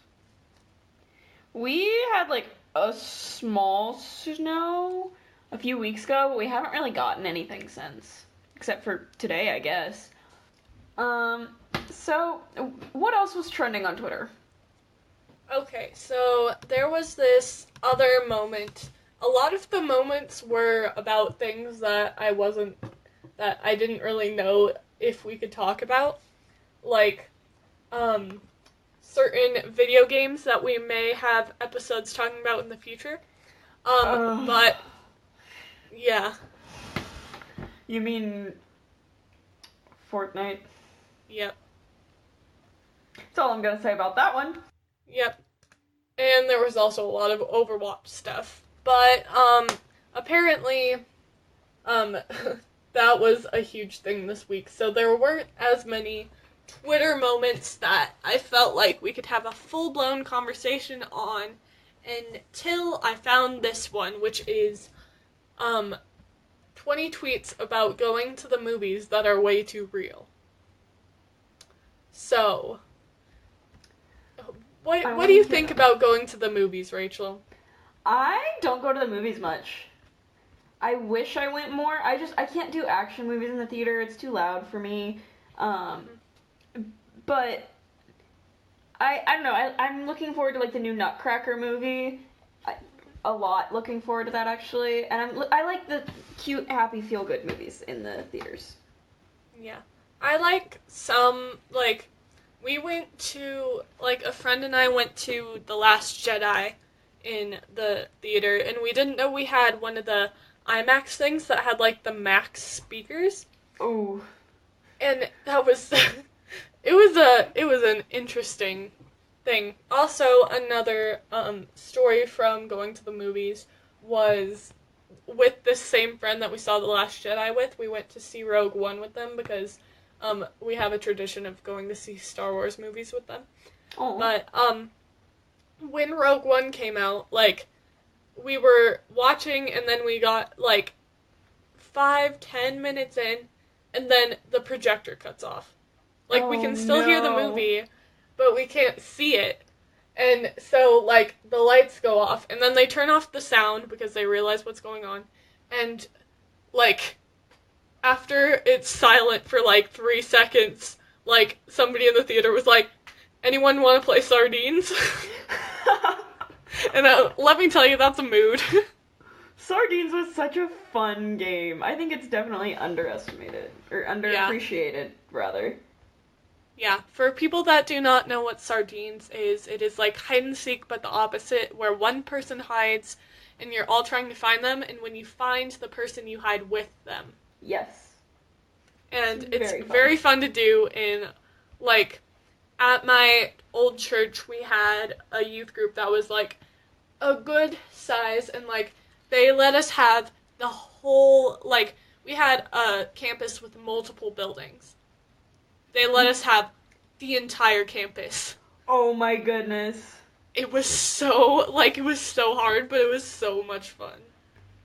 We had, like, a small snow a few weeks ago, but we haven't really gotten anything since. Except for today, I guess. So, what else was trending on Twitter? Okay, so there was this other moment. A lot of the moments were about things that I didn't really know if we could talk about. Like, certain video games that we may have episodes talking about in the future. But, yeah. You mean Fortnite? Yep. That's all I'm gonna say about that one. Yep. And there was also a lot of Overwatch stuff. But, apparently, that was a huge thing this week. So there weren't as many Twitter moments that I felt like we could have a full-blown conversation on until I found this one, which is, 20 tweets about going to the movies that are way too real. So, What do you think about going to the movies, Rachel? I don't go to the movies much. I wish I went more. I can't do action movies in the theater. It's too loud for me. But I don't know. I'm looking forward to like the new Nutcracker movie. A lot looking forward to that actually. And I like the cute, happy, feel good movies in the theaters. Yeah. I like some, like, we went to, like, a friend and I went to The Last Jedi in the theater, and we didn't know we had one of the IMAX things that had, like, the max speakers. Oh. And that was, it was an interesting thing. Also, another, story from going to the movies was with this same friend that we saw The Last Jedi with. We went to see Rogue One with them because we have a tradition of going to see Star Wars movies with them. Oh. But when Rogue One came out, like, we were watching and then we got like 5-10 minutes in and then the projector cuts off. Like, we can still hear the movie, but we can't see it. And so, like, the lights go off, and then they turn off the sound because they realize what's going on. And, like, after it's silent for, like, 3 seconds, like, somebody in the theater was like, anyone want to play sardines? And let me tell you, that's a mood. Sardines was such a fun game. I think it's definitely underestimated, or underappreciated, rather. Yeah, for people that do not know what sardines is, it is like hide and seek, but the opposite, where one person hides, and you're all trying to find them, and when you find the person, you hide with them. Yes. And it's very fun to do in, like, at my old church, we had a youth group that was, like, a good size, and, like, they let us have the whole, like, we had a campus with multiple buildings. They let us have the entire campus. Oh my goodness. It was so hard, but it was so much fun.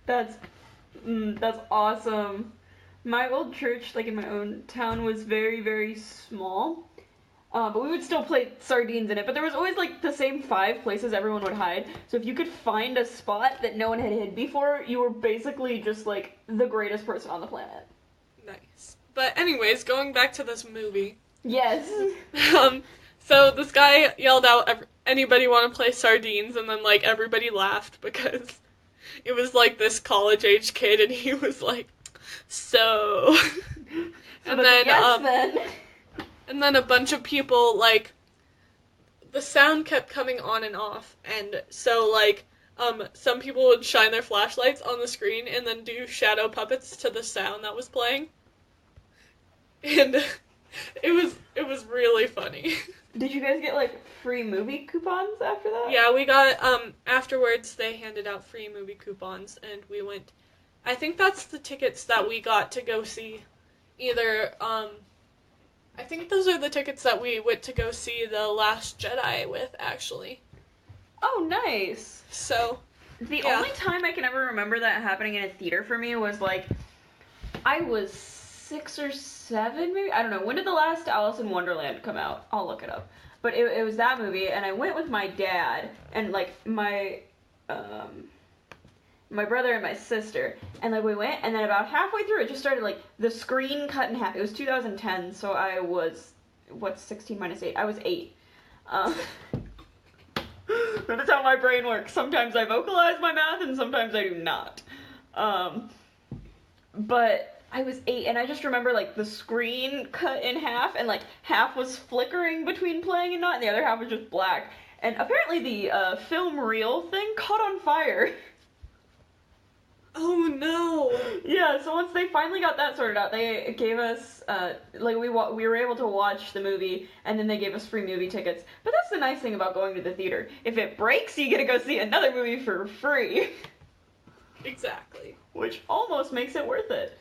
That's awesome. My old church, like in my own town, was very, very small. But we would still play sardines in it. But there was always like the same 5 places everyone would hide. So if you could find a spot that no one had hid before, you were basically just like the greatest person on the planet. Nice. But anyways, going back to this movie. Yes. So this guy yelled out, anybody want to play sardines? And then, like, everybody laughed because it was, like, this college-age kid, and he was like, so... and then, then. And then a bunch of people, like, the sound kept coming on and off, and so, like, some people would shine their flashlights on the screen and then do shadow puppets to the sound that was playing. And it was really funny. Did you guys get, like, free movie coupons after that? Yeah, we got, afterwards they handed out free movie coupons, and we went, I think that's the tickets that we got to go see either, I think those are the tickets that we went to go see The Last Jedi with, actually. Oh, nice. So, the only time I can ever remember that happening in a theater for me was, like, I was 6 or 7, maybe? I don't know. When did the last Alice in Wonderland come out? I'll look it up. But it was that movie, and I went with my dad, and, like, my brother and my sister, and, like, we went, and then about halfway through, it just started, like, the screen cut in half. It was 2010, so I was, 16 minus 8? I was 8. That's how my brain works. Sometimes I vocalize my math, and sometimes I do not. But I was 8, and I just remember, like, the screen cut in half, and, like, half was flickering between playing and not, and the other half was just black. And apparently the film reel thing caught on fire. Oh no! Yeah, so once they finally got that sorted out, they gave us, like, we were able to watch the movie, and then they gave us free movie tickets. But that's the nice thing about going to the theater. If it breaks, you get to go see another movie for free. Exactly. Which almost makes it worth it.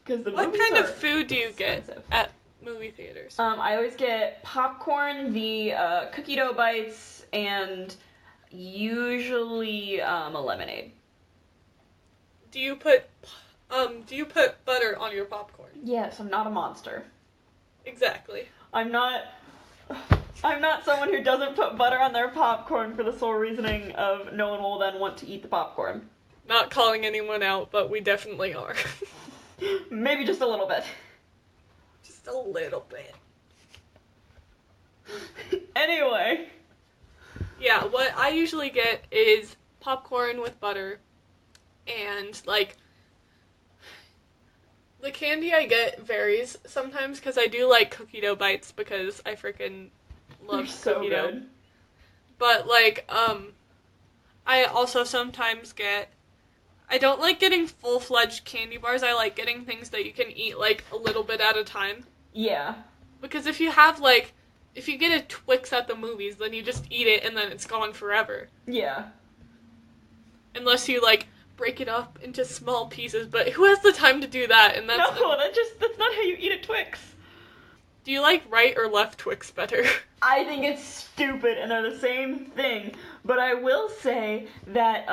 What kind of food do you get at movie theaters? I always get popcorn, the cookie dough bites, and usually a lemonade. Do you put butter on your popcorn? Yes, I'm not a monster. Exactly. I'm not I'm not someone who doesn't put butter on their popcorn for the sole reasoning of no one will then want to eat the popcorn. Not calling anyone out, but we definitely are. Maybe just a little bit. Just a little bit. Anyway. Yeah, what I usually get is popcorn with butter, and, like, the candy I get varies sometimes, because I do like cookie dough bites, because I freaking love cookie dough. Good. But, like, I also sometimes get, I don't like getting full-fledged candy bars. I like getting things that you can eat, like, a little bit at a time. Yeah. Because if you have, like, if you get a Twix at the movies, then you just eat it and then it's gone forever. Yeah. Unless you, like, break it up into small pieces. But who has the time to do that? And that's that's not how you eat a Twix. Do you like right or left Twix better? I think it's stupid and they're the same thing. But I will say that,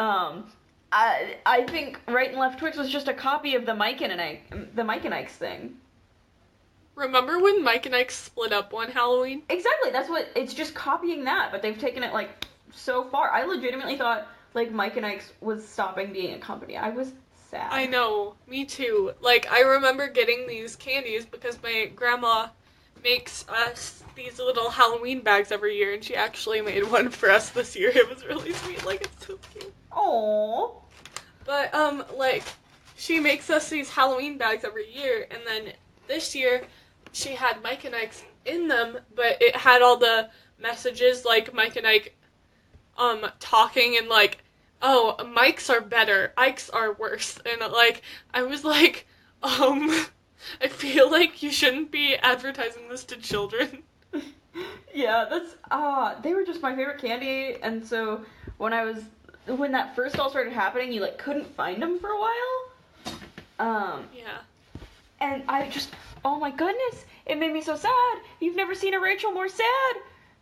I think right and left Twix was just a copy of the Mike and Ike's thing. Remember when Mike and Ike split up one Halloween? Exactly, it's just copying that, but they've taken it, like, so far. I legitimately thought, like, Mike and Ike's was stopping being a company. I was sad. I know, me too. Like, I remember getting these candies because my grandma makes us these little Halloween bags every year, and she actually made one for us this year. It was really sweet, like, it's so cute. Aww. But, like, she makes us these Halloween bags every year, and then this year, she had Mike and Ike's in them, but it had all the messages, like, Mike and Ike, talking, and, like, oh, Mike's are better, Ike's are worse, and, like, I was like, I feel like you shouldn't be advertising this to children. Yeah, they were just my favorite candy, and so when that first all started happening, you, like, couldn't find them for a while. Yeah. And I just, oh my goodness, it made me so sad. You've never seen a Rachel more sad.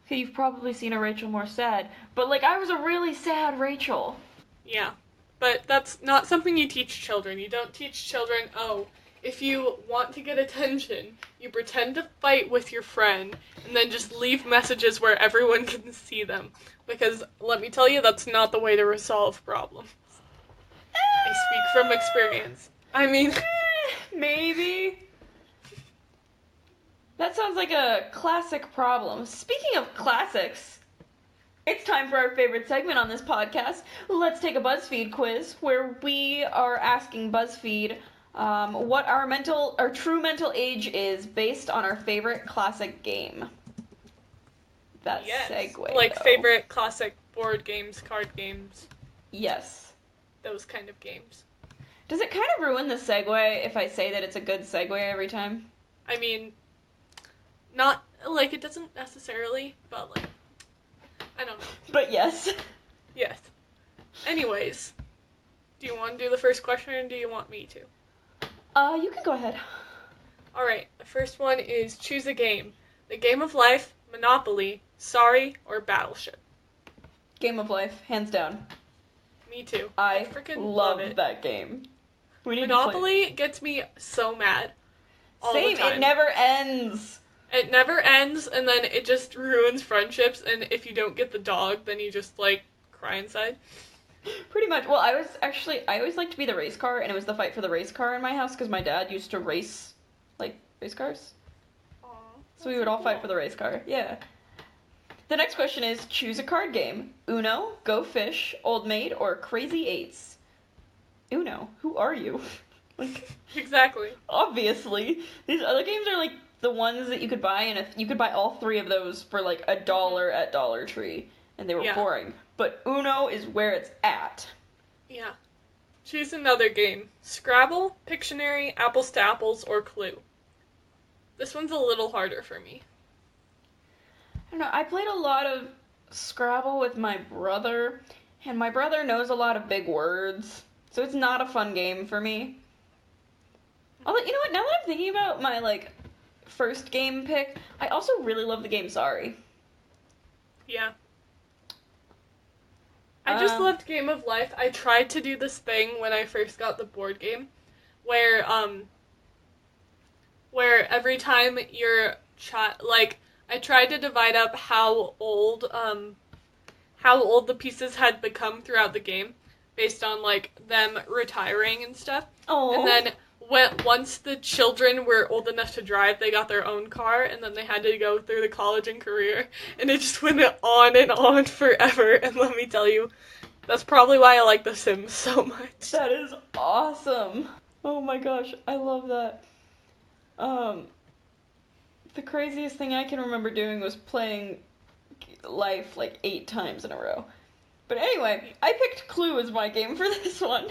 Okay, you've probably seen a Rachel more sad, but, like, I was a really sad Rachel. Yeah, but that's not something you teach children. You don't teach children, if you want to get attention, you pretend to fight with your friend, and then just leave messages where everyone can see them. Because, let me tell you, that's not the way to resolve problems. I speak from experience. I mean... Maybe. That sounds like a classic problem. Speaking of classics, it's time for our favorite segment on this podcast. Let's take a Buzzfeed quiz, where we are asking Buzzfeed what our true mental age is based on our favorite classic game. That segue. Like, though. favorite classic board games, card games. Yes. Those kind of games. Does it kind of ruin the segue if I say that it's a good segue every time? I mean, not, like, it doesn't necessarily, but, like, I don't know. But yes. Yes. Anyways, do you want to do the first question, or do you want me to? You can go ahead. Alright, the first one is choose a game. The Game of Life, Monopoly, Sorry, or Battleship. Game of Life, hands down. Me too. I freaking love it. that game. Monopoly gets me so mad. All Same, the time. it never ends. It never ends, and then it just ruins friendships, and if you don't get the dog, then you just, like, cry inside. Pretty much. Well, I always liked to be the race car, and it was the fight for the race car in my house, because my dad used to race, like, race cars. Aww, So we would all fight for the race car. Yeah. The next question is, choose a card game. Uno, Go Fish, Old Maid, or Crazy Eights. Uno, who are you? Like, exactly. Obviously. These other games are, like, the ones that you could buy, and if you could buy all three of those for, like, $1 at Dollar Tree, and they were boring. But Uno is where it's at. Yeah. Choose another game. Scrabble, Pictionary, Apples to Apples, or Clue. This one's a little harder for me. I don't know, I played a lot of Scrabble with my brother, and my brother knows a lot of big words, so it's not a fun game for me. Although, you know what, now that I'm thinking about my, like, first game pick, I also really love the game Sorry. Yeah. I just loved Game of Life. I tried to do this thing when I first got the board game, where every time your like, I tried to divide up how old the pieces had become throughout the game based on like them retiring and stuff. Oh. And then once the children were old enough to drive, they got their own car, and then they had to go through the college and career, and it just went on and on forever. And let me tell you, that's probably why I like The Sims so much. That is awesome. Oh my gosh, I love that. The craziest thing I can remember doing was playing Life like 8 times in a row. But anyway, I picked Clue as my game for this one.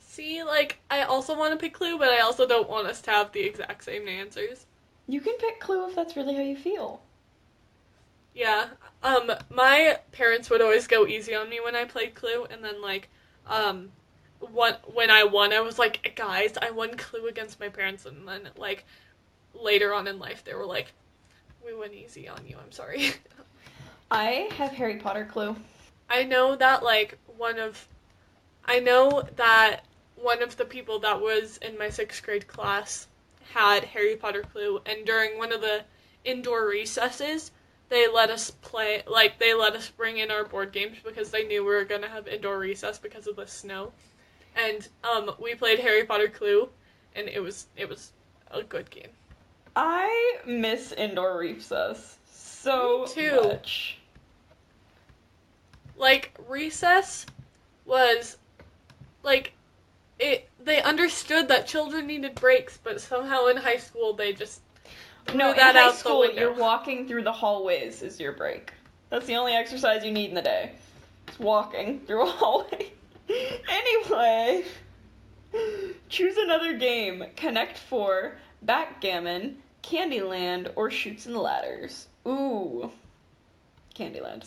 See, like, I also want to pick Clue, but I also don't want us to have the exact same answers. You can pick Clue if that's really how you feel. Yeah. My parents would always go easy on me when I played Clue, and then, like, when I won, I was like, guys, I won Clue against my parents, and then, like, later on in life, they were like, we went easy on you, I'm sorry. I have Harry Potter Clue. I know that one of the people that was in my 6th grade class had Harry Potter Clue, and during one of the indoor recesses, they let us play, they let us bring in our board games because they knew we were going to have indoor recess because of the snow. And we played Harry Potter Clue, and it was a good game. I miss indoor recess so much. Like, recess was, like, they understood that children needed breaks, but somehow in high school they just threw that in high out school, the window. You're walking through the hallways is your break. That's the only exercise you need in the day. It's walking through a hallway. Anyway, choose another game. Connect 4, Backgammon, Candyland, or Chutes and Ladders. Ooh. Candyland.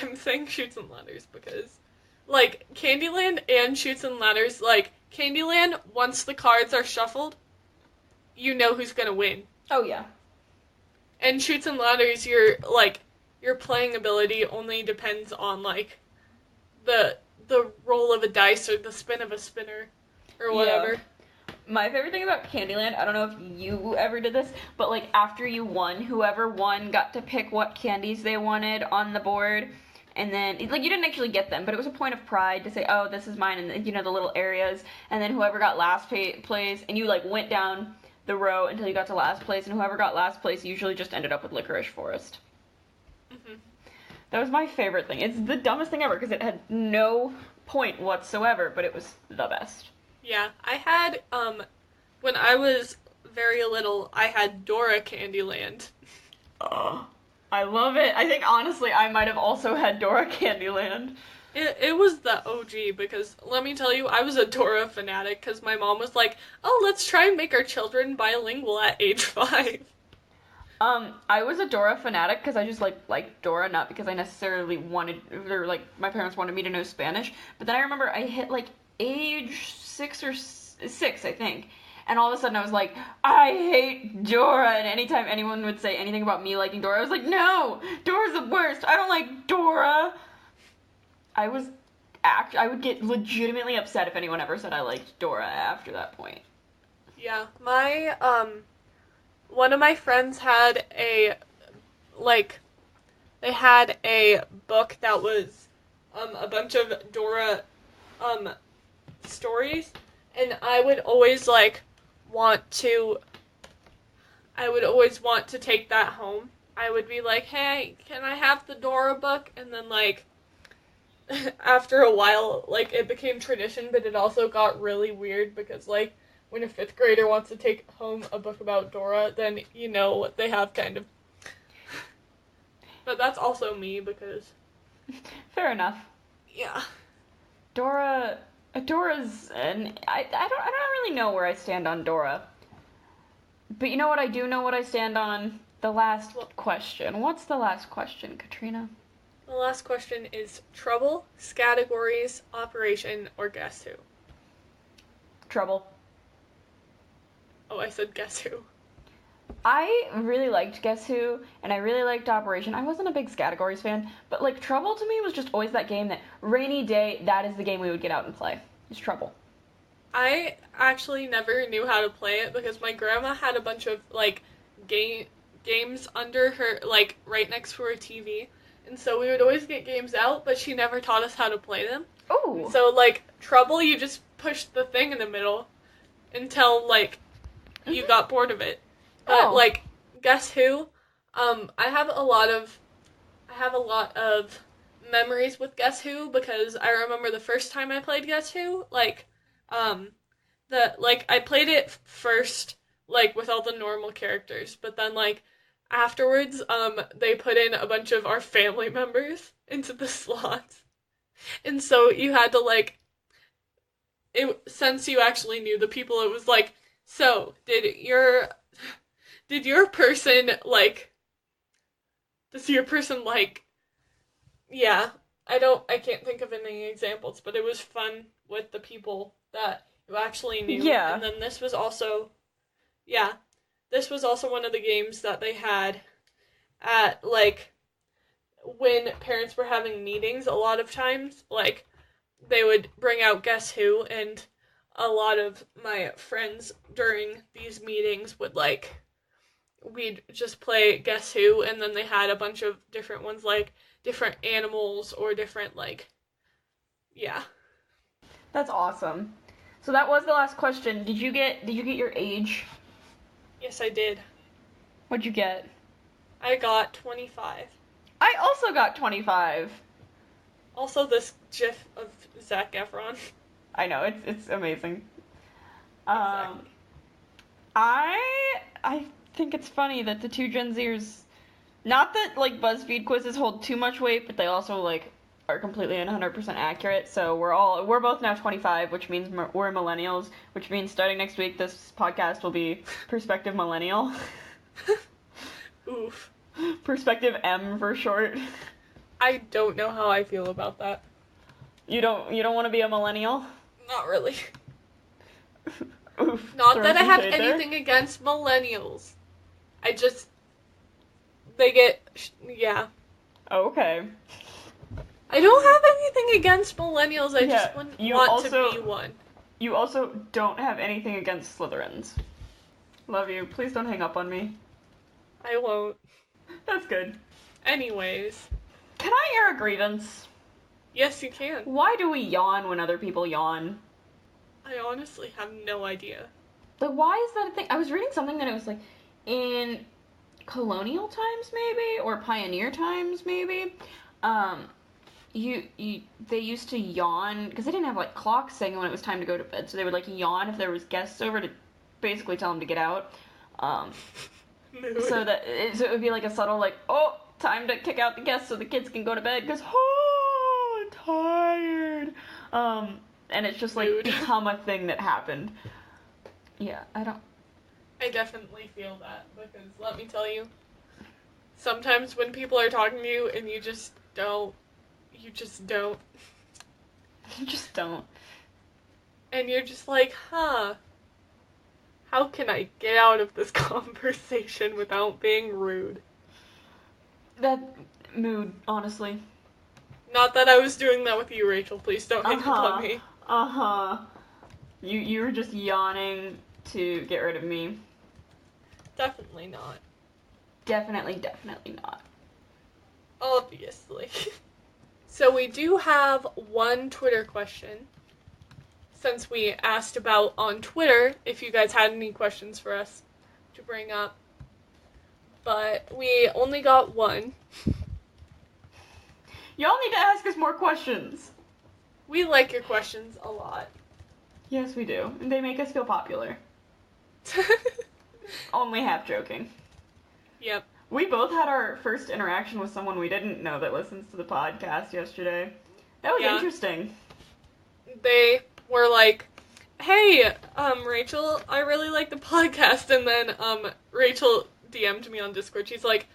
I'm saying Chutes and Ladders because, like, Candyland and Chutes and Ladders, like, Candyland, once the cards are shuffled, you know who's gonna win. Oh, yeah. And Chutes and Ladders, your playing ability only depends on, like, the roll of a dice or the spin of a spinner or whatever. Yeah. My favorite thing about Candyland, I don't know if you ever did this, but, like, after you won, whoever won got to pick what candies they wanted on the board, and then, like, you didn't actually get them, but it was a point of pride to say, oh, this is mine, and, you know, the little areas, and then whoever got last place, and you, like, went down the row until you got to last place, and whoever got last place usually just ended up with Licorice Forest. Mm-hmm. That was my favorite thing. It's the dumbest thing ever, because it had no point whatsoever, but it was the best. Yeah, I had, when I was very little, I had Dora Candyland. I love it. I think, honestly, I might have also had Dora Candyland. It was the OG, because, let me tell you, I was a Dora fanatic, because my mom was like, oh, let's try and make our children bilingual at age 5. I was a Dora fanatic, because I just, liked Dora, not because I necessarily wanted, or, my parents wanted me to know Spanish, but then I remember I hit, age 6 or 6, I think. And all of a sudden I was like, I hate Dora. And anytime anyone would say anything about me liking Dora, I was like, no, Dora's the worst. I don't like Dora. I would get legitimately upset if anyone ever said I liked Dora after that point. Yeah, one of my friends had they had a book that was, a bunch of Dora, stories, and I would always want to take that home. I would be like, hey, can I have the Dora book? And then after a while, it became tradition, but it also got really weird because when a 5th grader wants to take home a book about Dora, then you know what they have kind of. But that's also me because. Fair enough. Yeah. Dora's, and I don't really know where I stand on Dora. But you know what? I do know what I stand on. The last question. What's the last question, Katrina? The last question is Trouble, Categories, Operation, or Guess Who? Trouble. Oh, I said Guess Who. I really liked Guess Who, and I really liked Operation. I wasn't a big Categories fan, but Trouble to me was just always that game that rainy day, that is the game we would get out and play. It's Trouble. I actually never knew how to play it because my grandma had a bunch of games under her, like, right next to her TV. And so we would always get games out, but she never taught us how to play them. Oh. So, like, Trouble, you just pushed the thing in the middle until, like, you got bored of it. But, like, Guess Who? I have a lot of memories with Guess Who, because I remember the first time I played Guess Who, like, I played it first, like, with all the normal characters, but then, like, afterwards, they put in a bunch of our family members into the slots. And so you had to, like, since you actually knew the people, it was like, so, did your person, like, yeah, I can't think of any examples, but it was fun with the people that you actually knew. Yeah. And then this was also one of the games that they had at, like, when parents were having meetings. A lot of times, like, they would bring out Guess Who, and a lot of my friends during these meetings would, like, we'd just play Guess Who, and then they had a bunch of different ones, like, different animals or different, like, yeah. That's awesome. So that was the last question. Did you get your age? Yes, I did. What'd you get? I got 25. I also got 25. Also, this gif of Zac Efron. I know, it's amazing. Exactly. I think it's funny that the two Gen Zers, not that, like, BuzzFeed quizzes hold too much weight, but they also, like, are completely and 100% accurate. So we're both now 25, which means we're millennials, which means starting next week this podcast will be Perspective Millennial. Oof. Perspective M for short. I don't know how I feel about that. You don't want to be a millennial? Not really. Oof. Not Throw that I some have shade there. anything against millennials. They get, yeah. Oh, okay. I don't have anything against millennials, I just wouldn't want to be one. You also don't have anything against Slytherins. Love you. Please don't hang up on me. I won't. That's good. Anyways. Can I air a grievance? Yes, you can. Why do we yawn when other people yawn? I honestly have no idea. Like, why is that a thing? I was reading something that it was like, in colonial times maybe, or pioneer times maybe, they used to yawn, because they didn't have, like, clocks saying when it was time to go to bed, so they would, like, yawn if there was guests over to basically tell them to get out. So it would be like a subtle, like, oh, time to kick out the guests so the kids can go to bed, because, oh, I'm tired. And it's just, like, become a thing that happened. Yeah, I definitely feel that, because let me tell you, sometimes when people are talking to you and you just don't. You just don't. And you're just like, huh, how can I get out of this conversation without being rude? That mood, honestly. Not that I was doing that with you, Rachel. Please don't hang up on me. You were just yawning to get rid of me. Definitely not. Definitely not. Obviously. So we do have one Twitter question, since we asked about on Twitter if you guys had any questions for us to bring up. But we only got one. Y'all need to ask us more questions. We like your questions a lot. Yes, we do. And they make us feel popular. Only half joking. Yep. We both had our first interaction with someone we didn't know that listens to the podcast yesterday. That was interesting. They were like, hey, Rachel, I really like the podcast. And then, Rachel DM'd me on Discord. She's like,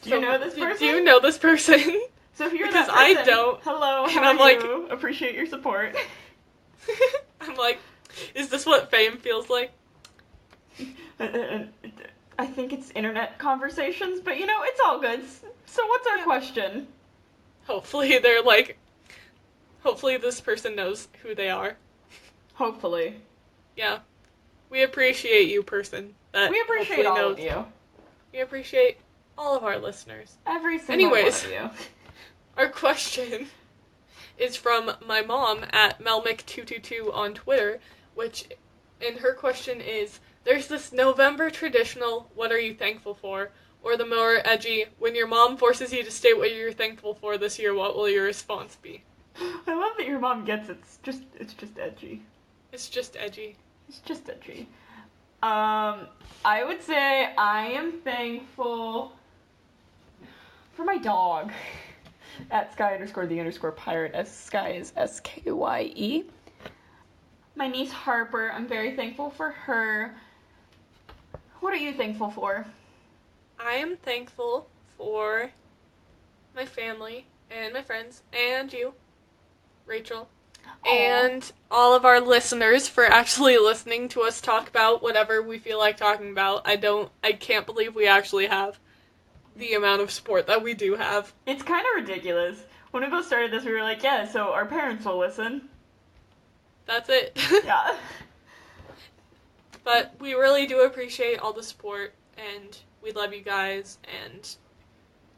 do you know this person? Do you know this person? So if you're because that person, I don't. Hello, and how I'm are like, you? Appreciate your support. I'm like, is this what fame feels like? I think it's internet conversations, but it's all good. So what's our question? Hopefully this person knows who they are. Hopefully. Yeah. We appreciate you, person. That We appreciate hopefully all knows. of you. We appreciate all of our listeners. Every single Anyways, one of you. Our question is from my mom at melmick222 on Twitter, and her question is, there's this November traditional, what are you thankful for? Or the more edgy, when your mom forces you to state what you're thankful for this year, what will your response be? I love that your mom gets it. It's just edgy. It's just edgy. It's just edgy. I would say I am thankful for my dog. At Sky_the_pirate. Sky is SKYE. My niece Harper, I'm very thankful for her. What are you thankful for? I am thankful for my family and my friends and you, Rachel, and all of our listeners for actually listening to us talk about whatever we feel like talking about. I can't believe we actually have the amount of support that we do have. It's kind of ridiculous. When we both started this, we were like, yeah, so our parents will listen. That's it. Yeah. But we really do appreciate all the support, and we love you guys, and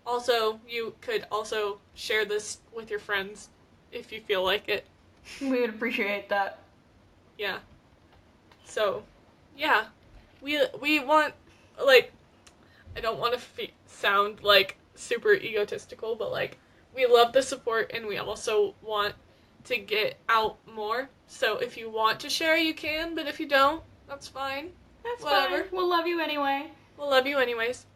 also, you could also share this with your friends if you feel like it. We would appreciate that. Yeah. So, yeah. We want, like, I don't want to sound, like, super egotistical, but, like, we love the support, and we also want to get out more. So if you want to share, you can, but if you don't, that's fine. That's Whatever. fine. We'll love you anyway. We'll love you anyways.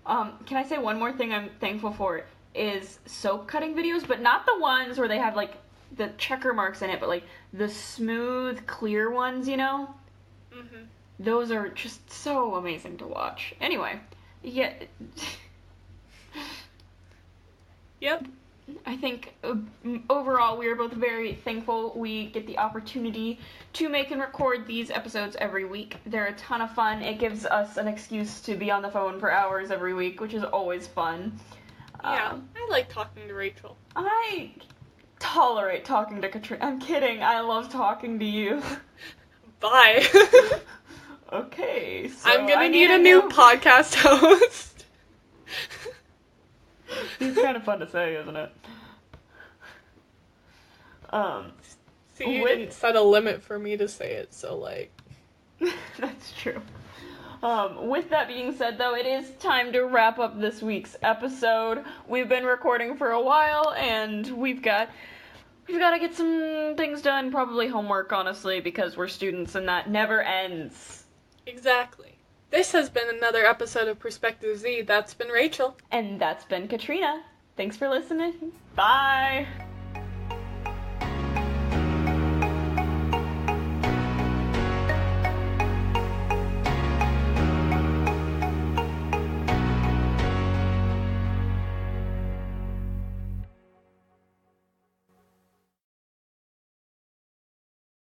Can I say one more thing I'm thankful for is soap cutting videos, but not the ones where they have, like, the checker marks in it, but, like, the smooth, clear ones, you know? Mm-hmm. Those are just so amazing to watch. Anyway, yeah. Yep. I think overall we are both very thankful we get the opportunity to make and record these episodes every week. They're a ton of fun. It gives us an excuse to be on the phone for hours every week, which is always fun. Yeah, I like talking to Rachel. I tolerate talking to Katrina. I'm kidding. I love talking to you. Bye. Okay, so I'm gonna need a new podcast host. It's kind of fun to say, isn't it? See, you didn't set a limit for me to say it, so, like... That's true. With that being said, though, it is time to wrap up this week's episode. We've been recording for a while, and we've got to get some things done, probably homework, honestly, because we're students and that never ends. Exactly. This has been another episode of Perspective Z. That's been Rachel. And that's been Katrina. Thanks for listening. Bye!